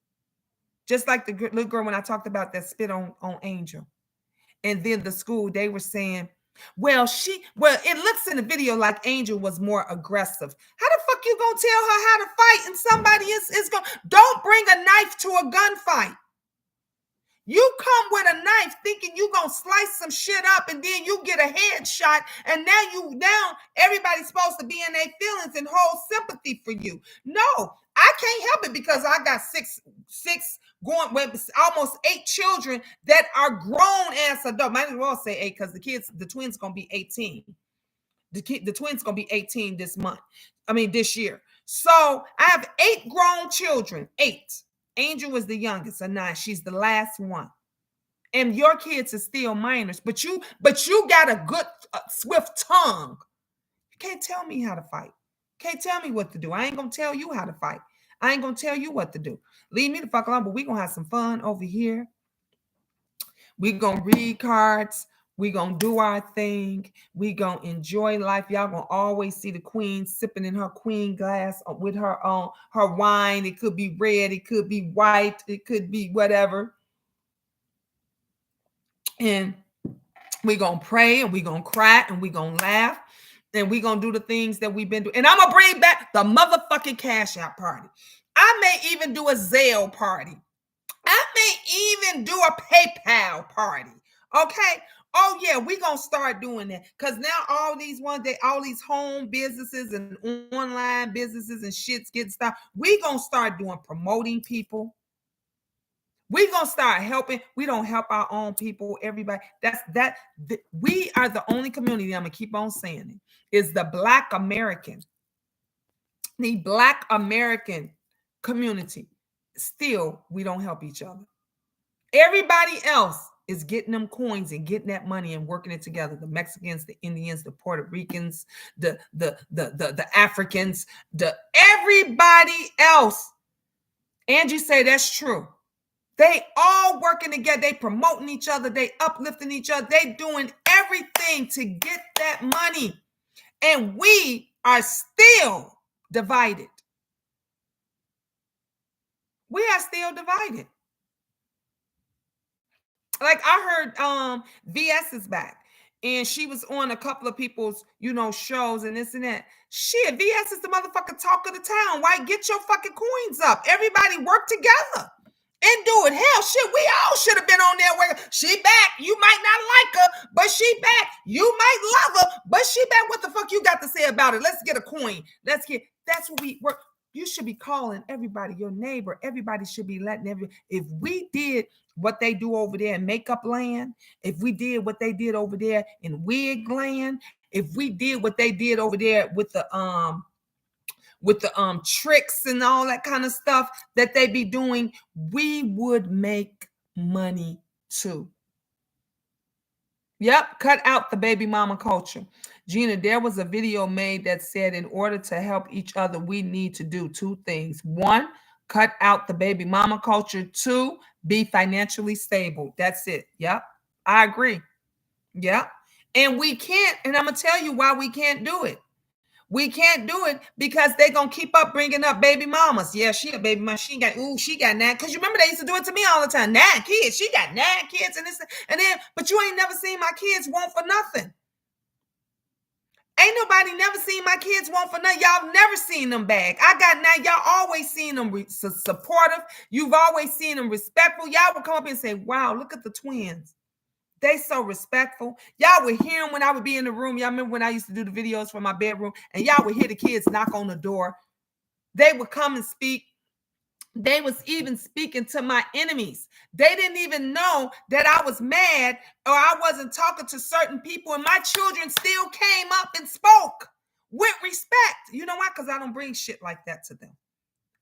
Just like the little girl when I talked about that spit on Angel. And then the school, they were saying, well, it looks in the video like Angel was more aggressive. How the fuck you gonna tell her how to fight and somebody is going? Don't bring a knife to a gunfight. You come with a knife thinking you gonna slice some shit up and then you get a headshot and now everybody's supposed to be in their feelings and hold sympathy for you. No, I can't help it because I got six going with almost 8 children that are grown as adults. Might as well say 8 because the twins gonna be 18. The twins gonna be 18 this year. So I have 8 grown children. 8. Angel was the youngest of 9. She's the last one. And your kids are still minors, but you got a good swift tongue. You can't tell me how to fight. Can't tell me what to do. I ain't gonna tell you how to fight. I ain't gonna tell you what to do. Leave me the fuck alone, but we gonna have some fun over here. We gonna read cards. We gonna do our thing. We gonna enjoy life. Y'all gonna always see the queen sipping in her queen glass with her wine. It could be red. It could be white. It could be whatever. And we gonna pray and we gonna cry and we gonna laugh and we gonna do the things that we've been doing. And I'm gonna bring back the motherfucking Cash App party. I may even do a Zelle party. I may even do a PayPal party. Okay. Oh yeah, we gonna start doing that because now all these home businesses and online businesses and shits getting started. We gonna start doing promoting people. We gonna start helping. We don't help our own people. Everybody. We are the only community. I'm gonna keep on saying it. Is the Black American, the Black American community. Still, we don't help each other. Everybody else is getting them coins and getting that money and working it together. The Mexicans, the Indians, the Puerto Ricans, the Africans, the everybody else. Angie say that's true. They all working together. They promoting each other. They uplifting each other. They doing everything to get that money. And we are still divided. We are still divided. Like I heard VS is back. And she was on a couple of people's, shows and this and that. Shit, VS is the motherfucking talk of the town. Why get your fucking coins up? Everybody work together and do it. Hell, shit, we all should have been on there. She back. You might not like her, but she back. You might love her, but she back. What the fuck you got to say about it? Let's get a coin. That's what we work. You should be calling everybody, your neighbor. Everybody should be letting if we did what they do over there in makeup land, if we did what they did over there in wig land, if we did what they did over there with the tricks and all that kind of stuff that they be doing, we would make money too. Yep, cut out the baby mama culture. Gina, there was a video made that said in order to help each other, we need to do two things. One, cut out the baby mama culture. Two, be financially stable. That's it. Yep, I agree. Yep. And we can't, and I'm going to tell you why we can't do it. We can't do it because they're going to keep up bringing up baby mamas. Yeah, she a baby mama. She got nine. Because you remember they used to do it to me all the time. 9 kids. She got 9 kids and this. And then, but you ain't never seen my kids want for nothing. Ain't nobody never seen my kids want for nothing. Y'all never seen them beg. I got 9. Y'all always seen them supportive. You've always seen them respectful. Y'all would come up and say, wow, look at the twins. They so respectful. Y'all would hear them when I would be in the room. Y'all remember when I used to do the videos from my bedroom and y'all would hear the kids knock on the door. They would come and speak. They was even speaking to my enemies. They didn't even know that I was mad or I wasn't talking to certain people, and my children still came up and spoke with respect. You know why? Because I don't bring shit like that to them.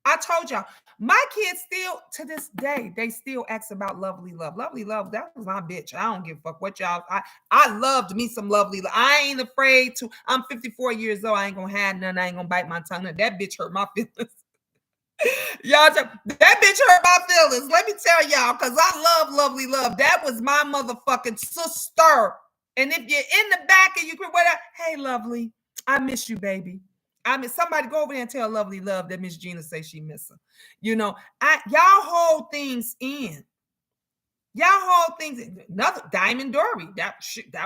I told y'all, my kids still, to this day, they still ask about Lovely Love. Lovely Love, that was my bitch. I don't give a fuck what y'all, I loved me some Lovely Love. I ain't afraid to, I'm 54 years old. I ain't gonna have none. I ain't gonna bite my tongue. That bitch hurt my feelings. Y'all, that bitch hurt my feelings. Let me tell y'all, because I love Lovely Love. That was my motherfucking sister. And if you're in the back and you can, hey, Lovely, I miss you, baby. I mean, somebody go over there and tell Lovely Love that Miss Gina say she miss her. Y'all hold things in. Y'all hold things in. Another Diamond Dory. That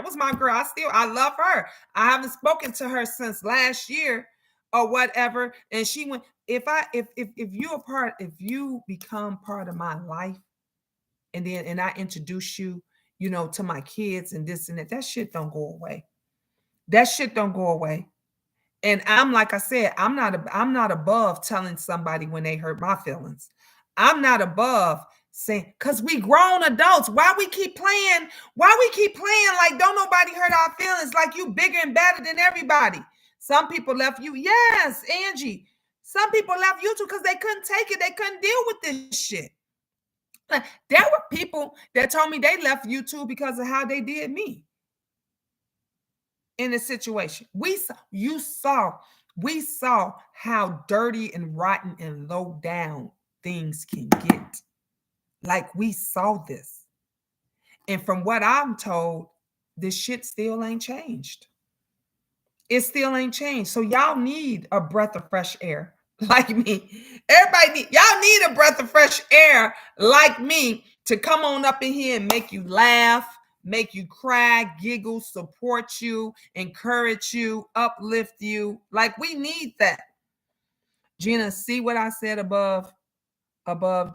was my girl. I love her. I haven't spoken to her since last year or whatever. And she went, if you become part of my life, and I introduce you, to my kids and this and that shit don't go away. That shit don't go away. And I'm like I said, I'm not above telling somebody when they hurt my feelings. I'm not above saying, because we grown adults. Why we keep playing like don't nobody hurt our feelings, like you bigger and better than everybody. Some people left you. Yes, Angie. Some people left YouTube because they couldn't take it. They couldn't deal with this shit. There were people that told me they left YouTube because of how they did me. In a situation, we saw how dirty and rotten and low down things can get. Like, we saw this. And from what I'm told, this shit still ain't changed. It still ain't changed. So y'all need a breath of fresh air like me. Y'all need a breath of fresh air like me to come on up in here and make you laugh, make you cry, giggle, support you, encourage you, uplift you. Like, we need that. Gina, see what I said above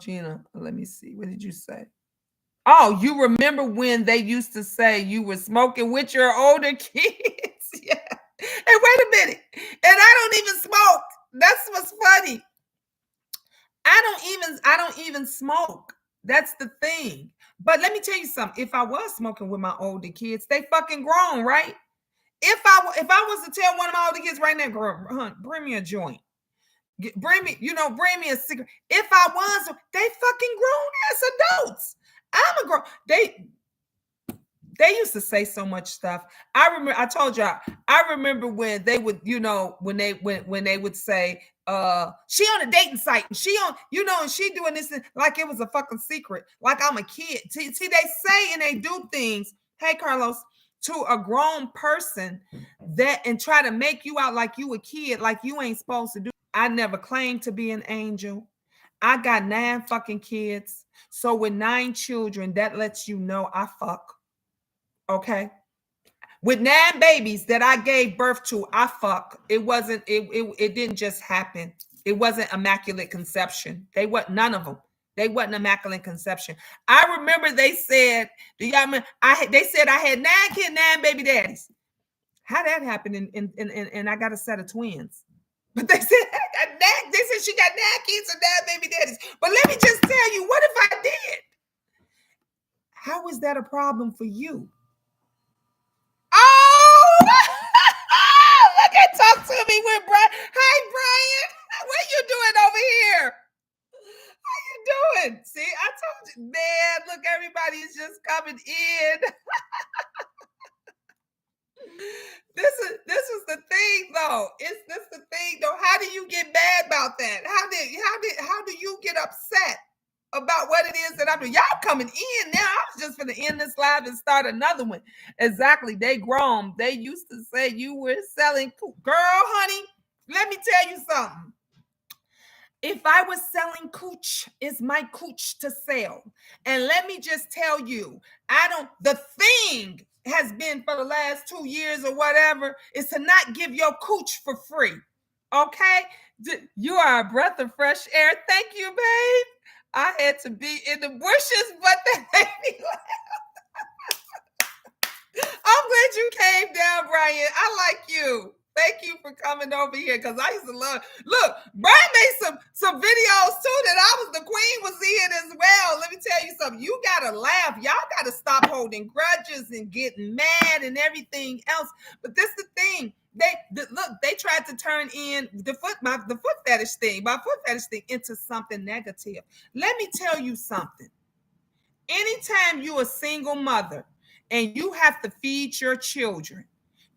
Gina? Let me see. What did you say? Oh, you remember when they used to say you were smoking with your older kids? Yeah. And wait a minute. And I don't even smoke. That's what's funny. I don't even smoke. That's the thing. But let me tell you something. If I was smoking with my older kids, they fucking grown, right? If I was to tell one of my older kids right now, girl, bring me a joint. Bring me a cigarette. If I was, they fucking grown as adults. I'm a girl. They used to say so much stuff. I remember I told y'all, I remember when they would, when they would say, she on a dating site and she on, and she doing this like it was a fucking secret, like I'm a kid. See, they say and they do things, hey Carlos, to a grown person that and try to make you out like you a kid, like you ain't supposed to do. I never claimed to be an angel. I got 9 fucking kids. So with 9 children, that lets you know I fuck. Okay. With 9 babies that I gave birth to, I fuck. It didn't just happen. It wasn't immaculate conception. They weren't none of them. They wasn't immaculate conception. I remember they said, do y'all remember? They said I had 9 kids, 9 baby daddies. How that happened? And I got a set of twins. But they said she got 9 kids and 9 baby daddies. But let me just tell you, what if I did? How is that a problem for you? Oh, look at talk to me with Brian. Hi, Brian. What you doing over here? How you doing? See, I told you, man. Look, everybody's just coming in. This is the thing, though. Is this the thing, though? How do you get mad about that? How do you get upset about what it is that I'm doing? Y'all coming in now. I was just gonna end this live and start another one. Exactly. They grown. They used to say you were selling. Girl, honey, let me tell you something. If I was selling cooch, it's my cooch to sell. And let me just tell you, the thing has been for the last 2 years or whatever is to not give your cooch for free. Okay? You are a breath of fresh air. Thank you, babe. I had to be in the bushes, but that made me laugh. I'm glad you came down, Brian. I like you. Thank you for coming over here because I used to love. Look, Brian made some videos too that I was the queen was in as well. Let me tell you something. You gotta laugh. Y'all gotta stop holding grudges and getting mad and everything else. But this is the thing. They tried to turn in the foot fetish thing, my foot fetish thing into something negative. Let me tell you something. Anytime you're a single mother and you have to feed your children,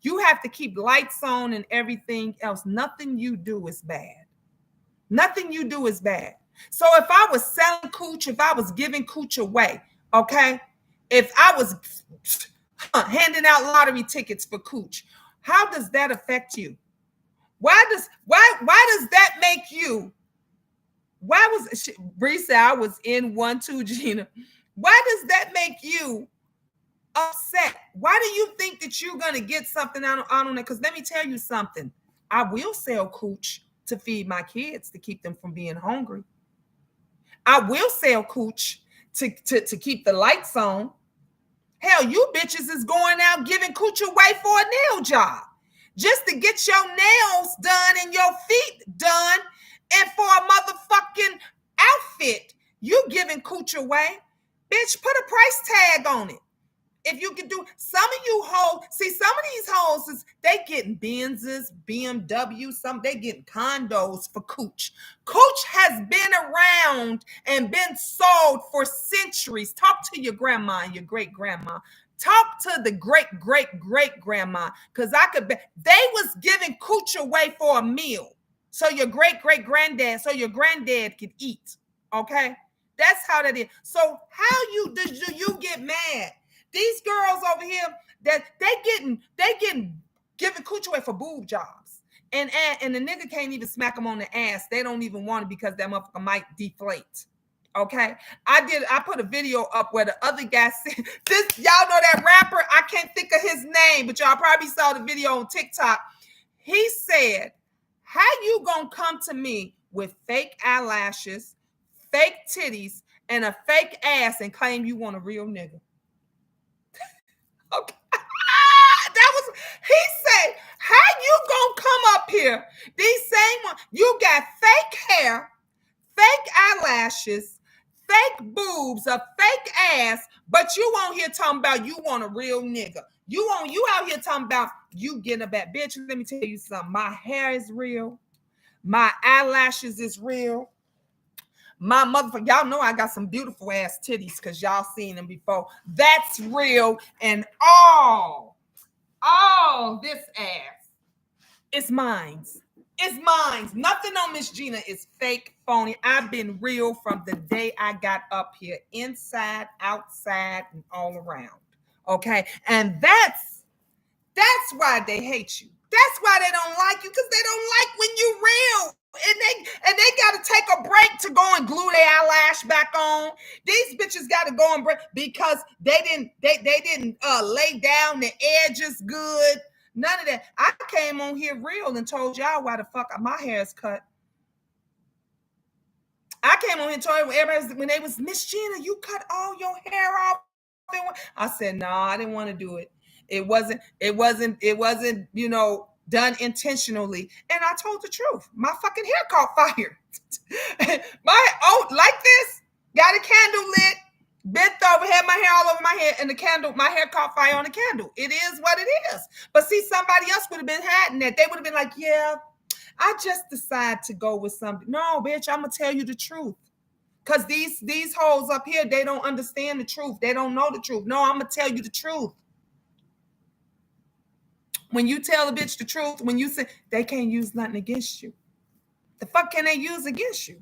you have to keep lights on and everything else. Nothing you do is bad. Nothing you do is bad. So if I was selling cooch, if I was giving cooch away, okay, if I was handing out lottery tickets for cooch, how does that affect you? Why does that make you? Why was Bree said I was in 1-2, Gina? Why does that make you upset? Why do you think that you're going to get something out on it? Because let me tell you something. I will sell cooch to feed my kids to keep them from being hungry. I will sell cooch to keep the lights on. Hell, you bitches is going out giving cooch away for a nail job just to get your nails done and your feet done and for a motherfucking outfit. You giving cooch away. Bitch, put a price tag on it. If you can do, some of you hoes, see, some of these hoes, they getting Benzes, BMW, they getting condos for cooch. Cooch has been around and been sold for centuries. Talk to your grandma and your great grandma. Talk to the great grandma, because they was giving cooch away for a meal, so your great granddad, so your granddad could eat. Okay, that's how that is. So how do you get mad? These girls over here that they getting giving cooch away for boob jobs, and the nigga can't even smack them on the ass. They don't even want it because that motherfucker might deflate. Okay, I put a video up where the other guy said this. Y'all know that rapper? I can't think of his name, but y'all probably saw the video on TikTok. He said, "How you gonna come to me with fake eyelashes, fake titties, and a fake ass and claim you want a real nigga?" Okay. That was, he said, how you gonna come up here? These same ones, you got fake hair, fake eyelashes, fake boobs, a fake ass, but you on here talking about you want a real nigga. You out here talking about you getting a bad bitch. Let me tell you something. My hair is real. My eyelashes is real. My motherfucker, y'all know I got some beautiful ass titties because y'all seen them before. That's real. And all this ass, it's mine's. It's mine's. Nothing on Miss Gina is fake, phony. I've been real from the day I got up here, inside, outside, and all around. Okay, and that's why they hate you. That's why they don't like you, because they don't like when you real. And they gotta take a break to go and glue their eyelash back on. These bitches gotta go and break because they didn't lay down the edges good. None of that. I came on here real and told y'all why the fuck my hair is cut. I came on here and told everybody when they was Miss Gina, you cut all your hair off. I said, no, I didn't want to do it. It wasn't, done intentionally. And I told the truth. My fucking hair caught fire. Like this, got a candle lit, bent over, had my hair all over my head, and the candle, my hair caught fire on the candle. It is what it is. But see, somebody else would have been hiding that. They would have been like, yeah, I just decided to go with something. No, bitch, I'm gonna tell you the truth. Cause these hoes up here, they don't understand the truth. They don't know the truth. No, I'm gonna tell you the truth. When you tell a bitch the truth, when you say they can't use nothing against you, the fuck can they use against you?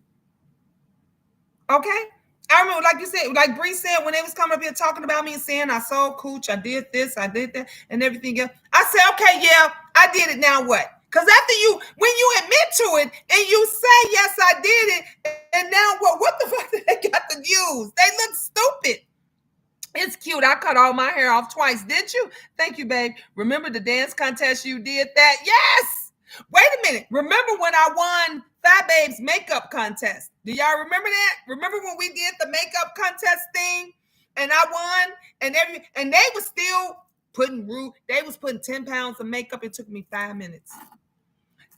Okay? I remember, like you said, like Bree said, when they was coming up here talking about me and saying I sold cooch, I did this, I did that, and everything else. I said, okay, yeah, I did it. Now what? Because when you admit to it and you say, yes, I did it, and now what? What the fuck did they got to use? They look stupid. It's cute. I cut all my hair off twice. Did you? Thank you, babe. Remember the dance contest you did that? Yes. Wait a minute. Remember when I won Fat Babe's makeup contest? Do y'all remember that? Remember when we did the makeup contest thing and I won and they was still they was putting 10 pounds of makeup. It took me 5 minutes.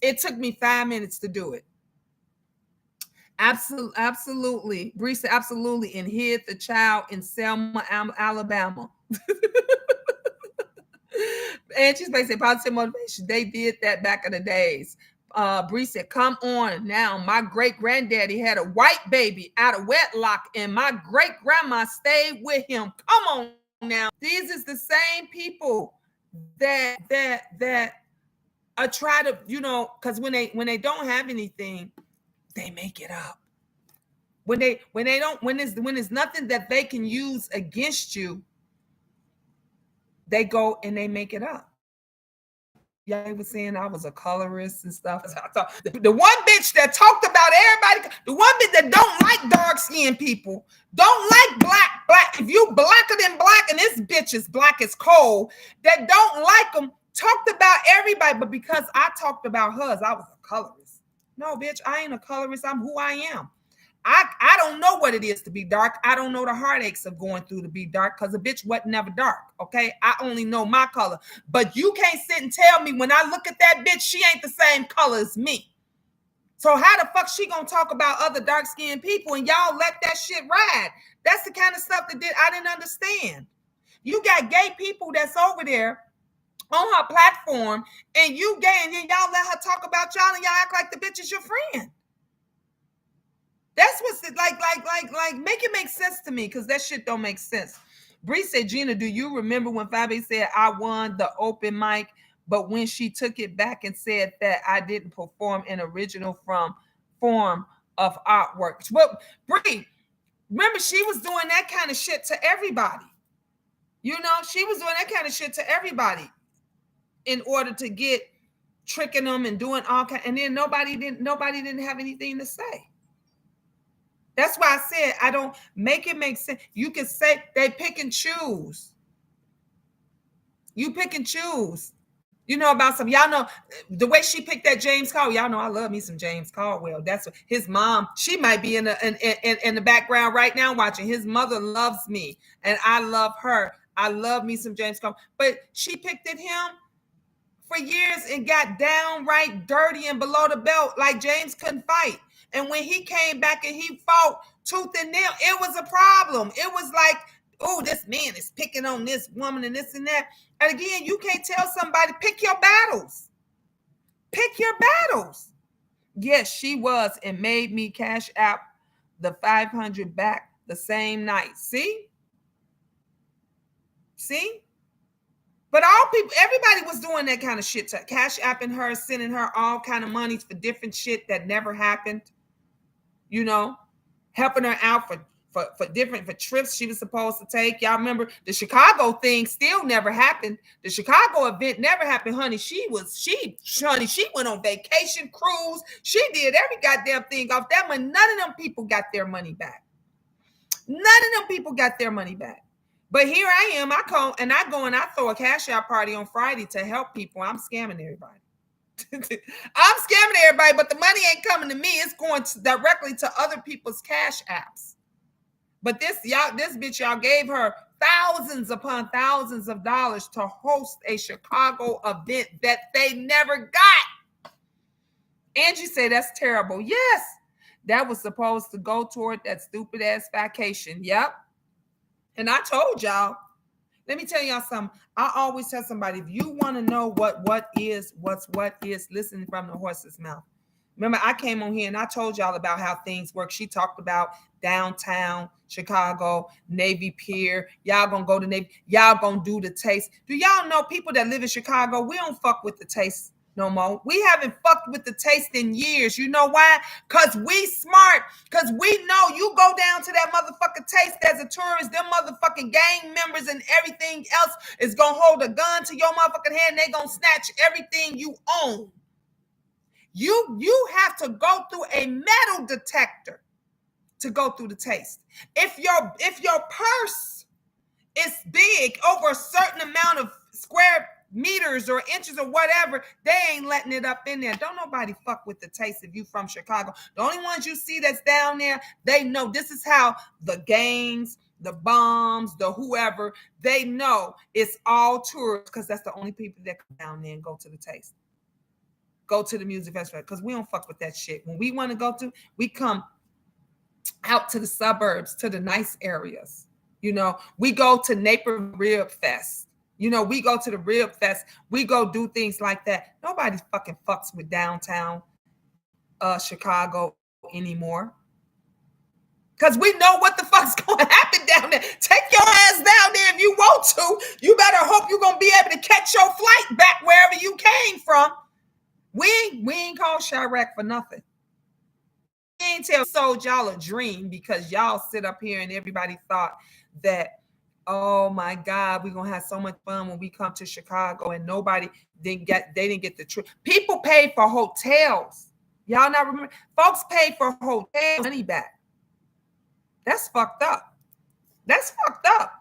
It took me 5 minutes to do it. Absolutely. Bree said absolutely, and hid the child in Selma, Alabama. And she's basically positive motivation. They did that back in the days. Bree said, come on now. My great granddaddy had a white baby out of wedlock, and my great grandma stayed with him. Come on now. These is the same people that try to, because when they don't have anything, they make it up. When there's nothing that they can use against you, they go and they make it up. Y'all was saying I was a colorist and stuff. The one bitch that talked about everybody, the one bitch that don't like dark skinned people, don't like black. If you blacker than black, and this bitch is black as coal, that don't like them, talked about everybody. But because I talked about hers, I was a colorist. No, bitch, I ain't a colorist. I'm who I am. I don't know what it is to be dark. I don't know the heartaches of going through to be dark because a bitch wasn't never dark. Okay. I only know my color. But you can't sit and tell me when I look at that bitch, she ain't the same color as me. So how the fuck she gonna talk about other dark-skinned people and y'all let that shit ride? That's the kind of stuff that I didn't understand. You got gay people that's over there on her platform and you gay, and then y'all let her talk about y'all and y'all act like the bitch is your friend. That's what's like. Make it make sense to me, because that shit don't make sense. Bree said, Gina, do you remember when Fabi said I won the open mic, but when she took it back and said that I didn't perform an original form of artwork? Well, Bree, remember she was doing that kind of shit to everybody. She was doing that kind of shit to everybody in order to get tricking them and doing all kind. And then nobody didn't have anything to say. That's why I said I don't make it make sense. You can say they pick and choose. You pick and choose. You know about some. Y'all know the way she picked that James Caldwell. Y'all know I love me some James Caldwell. That's what, his mom. She might be in the background right now watching. His mother loves me, and I love her. I love me some James Caldwell. But she picked at him for years and got downright dirty and below the belt, like James couldn't fight. And when he came back and he fought tooth and nail, it was a problem. It was like, oh, this man is picking on this woman and this and that. And again, you can't tell somebody, pick your battles. Pick your battles. Yes, she was, and made me cash out the 500 back the same night. See. But all people, everybody was doing that kind of shit. To cash apping her, sending her all kind of monies for different shit that never happened. You know, helping her out for different for trips she was supposed to take. Y'all remember the Chicago thing still never happened. The Chicago event never happened, honey. She went on vacation, cruise. She did every goddamn thing off that money. None of them people got their money back. None of them people got their money back. But here I am. I throw a cash out party on Friday to help people. I'm scamming everybody. I'm scamming everybody, but the money ain't coming to me. It's going directly to other people's cash apps. But this bitch, y'all gave her thousands upon thousands of dollars to host a Chicago event that they never got. Angie said that's terrible. Yes, that was supposed to go toward that stupid ass vacation. Yep. And I told y'all, let me tell y'all something. I always tell somebody, if you want to know what is, listen from the horse's mouth. Remember, I came on here and I told y'all about how things work. She talked about downtown Chicago, Navy Pier. Y'all gonna go to Navy. Y'all gonna do the taste. Do y'all know people that live in Chicago, we don't fuck with the taste no more. We haven't fucked with the taste in years. You know why? Because we smart. Because we know you go down to that motherfucking taste as a tourist, them motherfucking gang members and everything else is going to hold a gun to your motherfucking hand. They going to snatch everything you own. You have to go through a metal detector to go through the taste. If your purse is big over a certain amount of square meters or inches or whatever, they ain't letting it up in there. Don't nobody fuck with the taste if you from Chicago. The only ones you see that's down there, they know this is how the gangs, the bombs, the whoever, they know it's all tourists because that's the only people that come down there and go to the taste. Go to the music festival because we don't fuck with that shit. When we want to go to, we come out to the suburbs, to the nice areas. You know, we go to Napier Rib Fest. You know, we go to the Rib Fest. We go do things like that. Nobody fucking fucks with downtown Chicago anymore. Because we know what the fuck's going to happen down there. Take your ass down there if you want to. You better hope you're going to be able to catch your flight back wherever you came from. We ain't called Chirac for nothing. We ain't sold y'all a dream because y'all sit up here and everybody thought that, oh my God, we're gonna have so much fun when we come to Chicago, and they didn't get the trip. People paid for hotels. Y'all not remember? Folks paid for hotel money back. That's fucked up. That's fucked up.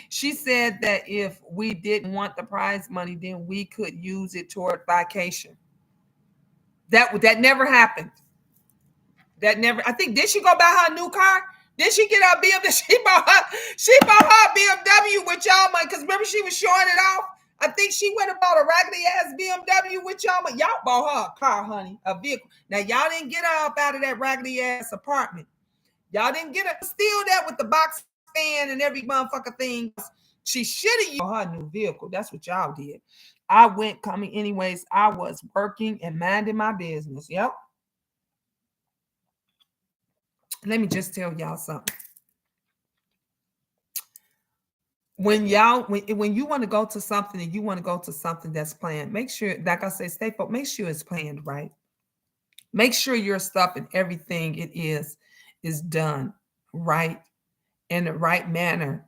She said that if we didn't want the prize money, then we could use it toward vacation. That never happened. That never. I think, did she go buy her a new car? Did she get her BMW? She bought her BMW with y'all money. Because remember, she was showing it off. I think she went and bought a raggedy ass BMW with y'all money. Y'all bought her a car, honey, a vehicle. Now, y'all didn't get her up out of that raggedy ass apartment. Y'all didn't get her still there with the box fan and every motherfucker thing. She should have used her new vehicle. That's what y'all did. I went coming anyways. I was working and minding my business. Yep. Let me just tell y'all something. When you want to go to something and you want to go to something that's planned, make sure, like I say, stay focused. Make sure it's planned right. Make sure your stuff and everything it is done right in the right manner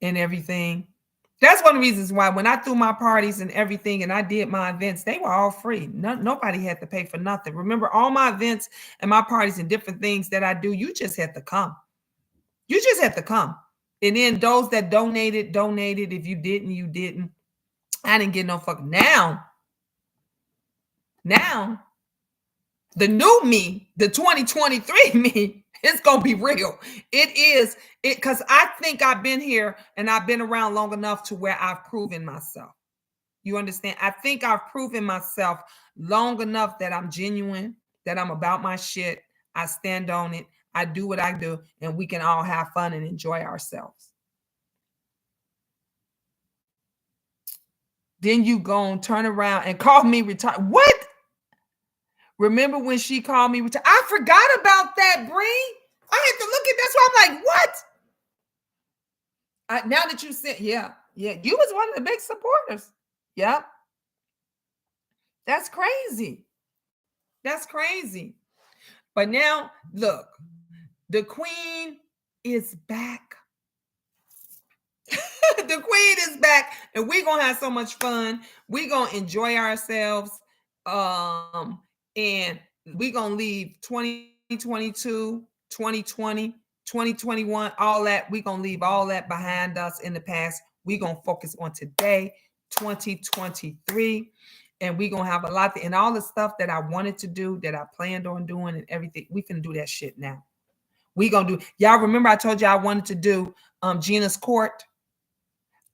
and everything. That's one of the reasons why when I threw my parties and everything and I did my events, they were all free. Nobody had to pay for nothing. Remember, all my events and my parties and different things that I do, you just had to come. You just had to come. And then those that donated. If you didn't, you didn't. I didn't get no fuck. Now, the new me, the 2023 me, it's going to be real. It is. Because I think I've been here and I've been around long enough to where I've proven myself. You understand? I think I've proven myself long enough that I'm genuine, that I'm about my shit. I stand on it. I do what I do, and we can all have fun and enjoy ourselves. Then you go and turn around and call me retired. What? Remember when she called me retired? I forgot about that, Bree. I had to look at that's why I'm like, what? Now that you said, yeah, yeah, you was one of the big supporters. Yep. That's crazy. That's crazy. But now, look, the queen is back. The queen is back, and we're gonna have so much fun. We're gonna enjoy ourselves. And we're gonna leave 2022, 2020, 2021, all that. We're gonna leave all that behind us in the past. We're gonna focus on today, 2023. And we're gonna have a lot and all the stuff that I wanted to do, that I planned on doing, and everything. We can do that shit now. We gonna do. Y'all remember I told you I wanted to do Gina's Court.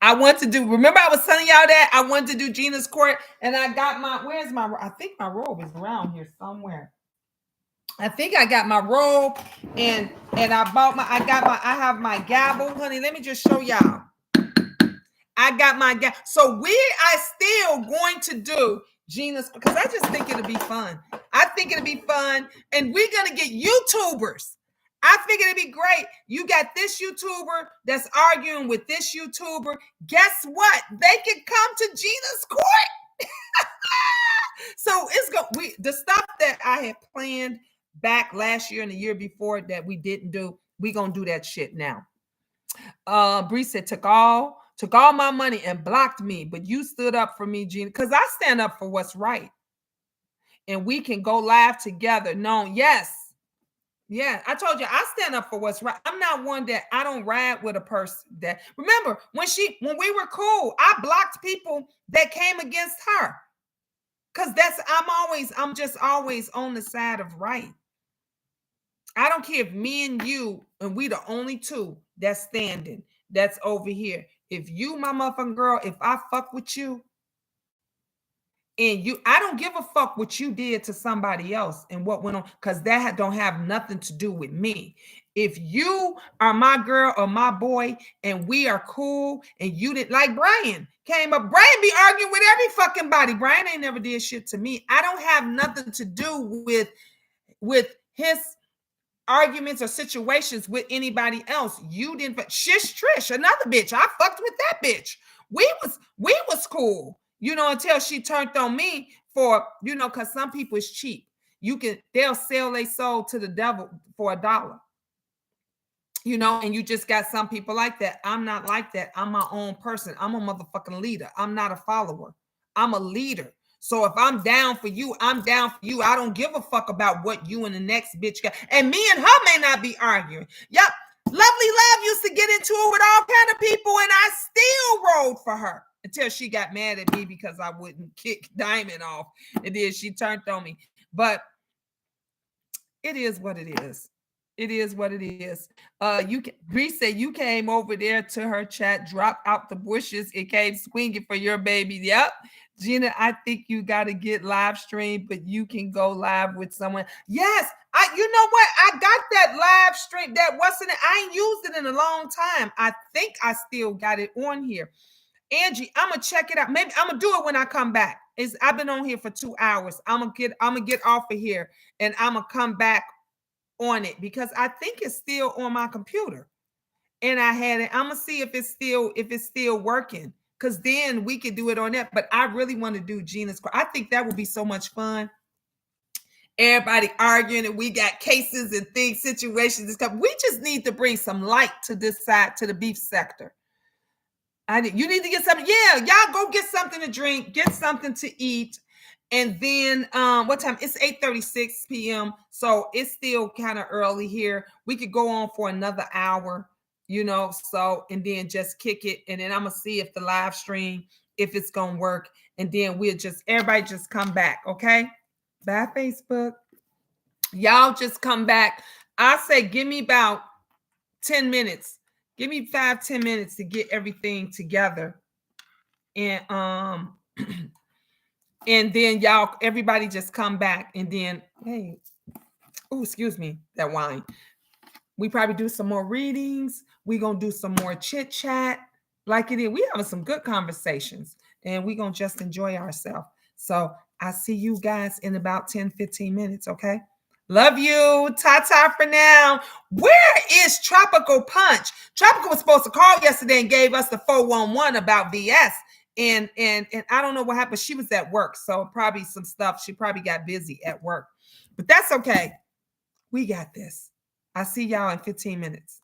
I want to do. Remember I was telling y'all that I wanted to do Gina's Court, and I got my. Where's my? I think my robe is around here somewhere. I think I got my robe, and I bought my. I got my. I have my gavel, honey. Let me just show y'all. I got my gavel. So we are still going to do Gina's, because I just think it'll be fun. I think it'll be fun, and we're gonna get YouTubers. I think it'd be great. You got this YouTuber that's arguing with this YouTuber. Guess what? They can come to Gina's Court. So it's the stuff that I had planned back last year and the year before that we didn't do. We gonna do that shit now. Bree said took all my money and blocked me, but you stood up for me, Gina, because I stand up for what's right, and we can go live together. No, yes. Yeah, I told you I stand up for what's right. I'm not one that I don't ride with a person that. Remember when we were cool, I blocked people that came against her, because I'm just always on the side of right. I don't care if me and you and we the only two that's standing, that's over here. If you, my motherfucking girl, if I fuck with you, and I don't give a fuck what you did to somebody else and what went on, because that don't have nothing to do with me. If you are my girl or my boy and we are cool, and you didn't, like Brian came up, Brian be arguing with every fucking body. Brian ain't never did shit to me. I don't have nothing to do with his arguments or situations with anybody else. You didn't. Shish Trish, another bitch. I fucked with that bitch. We was cool, until she turned on me for, because some people is cheap. They'll sell their soul to the devil for $1. And you just got some people like that. I'm not like that. I'm my own person. I'm a motherfucking leader. I'm not a follower. I'm a leader. So if I'm down for you, I'm down for you. I don't give a fuck about what you and the next bitch got. And me and her may not be arguing. Yep. Lovely Love used to get into it with all kind of people, and I still rode for her until she got mad at me because I wouldn't kick Diamond off. And then she turned on me. But it is what it is. It is what it is. Bree said you came over there to her chat, dropped out the bushes, and came swinging for your baby. Yep. Gina, I think you got to get live stream, but you can go live with someone. Yes. You know what? I got that live stream. That wasn't it. I ain't used it in a long time. I think I still got it on here. Angie, I'm gonna check it out. Maybe I'm gonna do it when I come back. I've been on here for 2 hours. I'm gonna get off of here, and I'm gonna come back on it, because I think it's still on my computer, and I had it. I'm gonna see if it's still working, because then we could do it on that. But I really want to do Gina's Court. I think that would be so much fun. Everybody arguing, and we got cases and things, situations and stuff. We just need to bring some light to this side, to the beef sector. You need to get something. Yeah, y'all go get something to drink, get something to eat. And then what time? It's 8:36 p.m. So it's still kind of early here. We could go on for another hour, so, and then just kick it. And then I'm gonna see if the live stream, if it's gonna work. And then everybody just come back. Okay. Bye, Facebook. Y'all just come back. I say give me about 10 minutes. Give me 5-10 minutes to get everything together. And and then everybody just come back, and then, hey, oh, excuse me, that wine. We probably do some more readings. We're going to do some more chit chat like it is. We having some good conversations, and we're going to just enjoy ourselves. So I see you guys in about 10-15 minutes. Okay. Love you. Ta-ta for now. Where is Tropical Punch? Tropical was supposed to call yesterday and gave us the 411 about VS. And I don't know what happened. She was at work. So probably some stuff. She probably got busy at work. But that's okay. We got this. I'll see y'all in 15 minutes.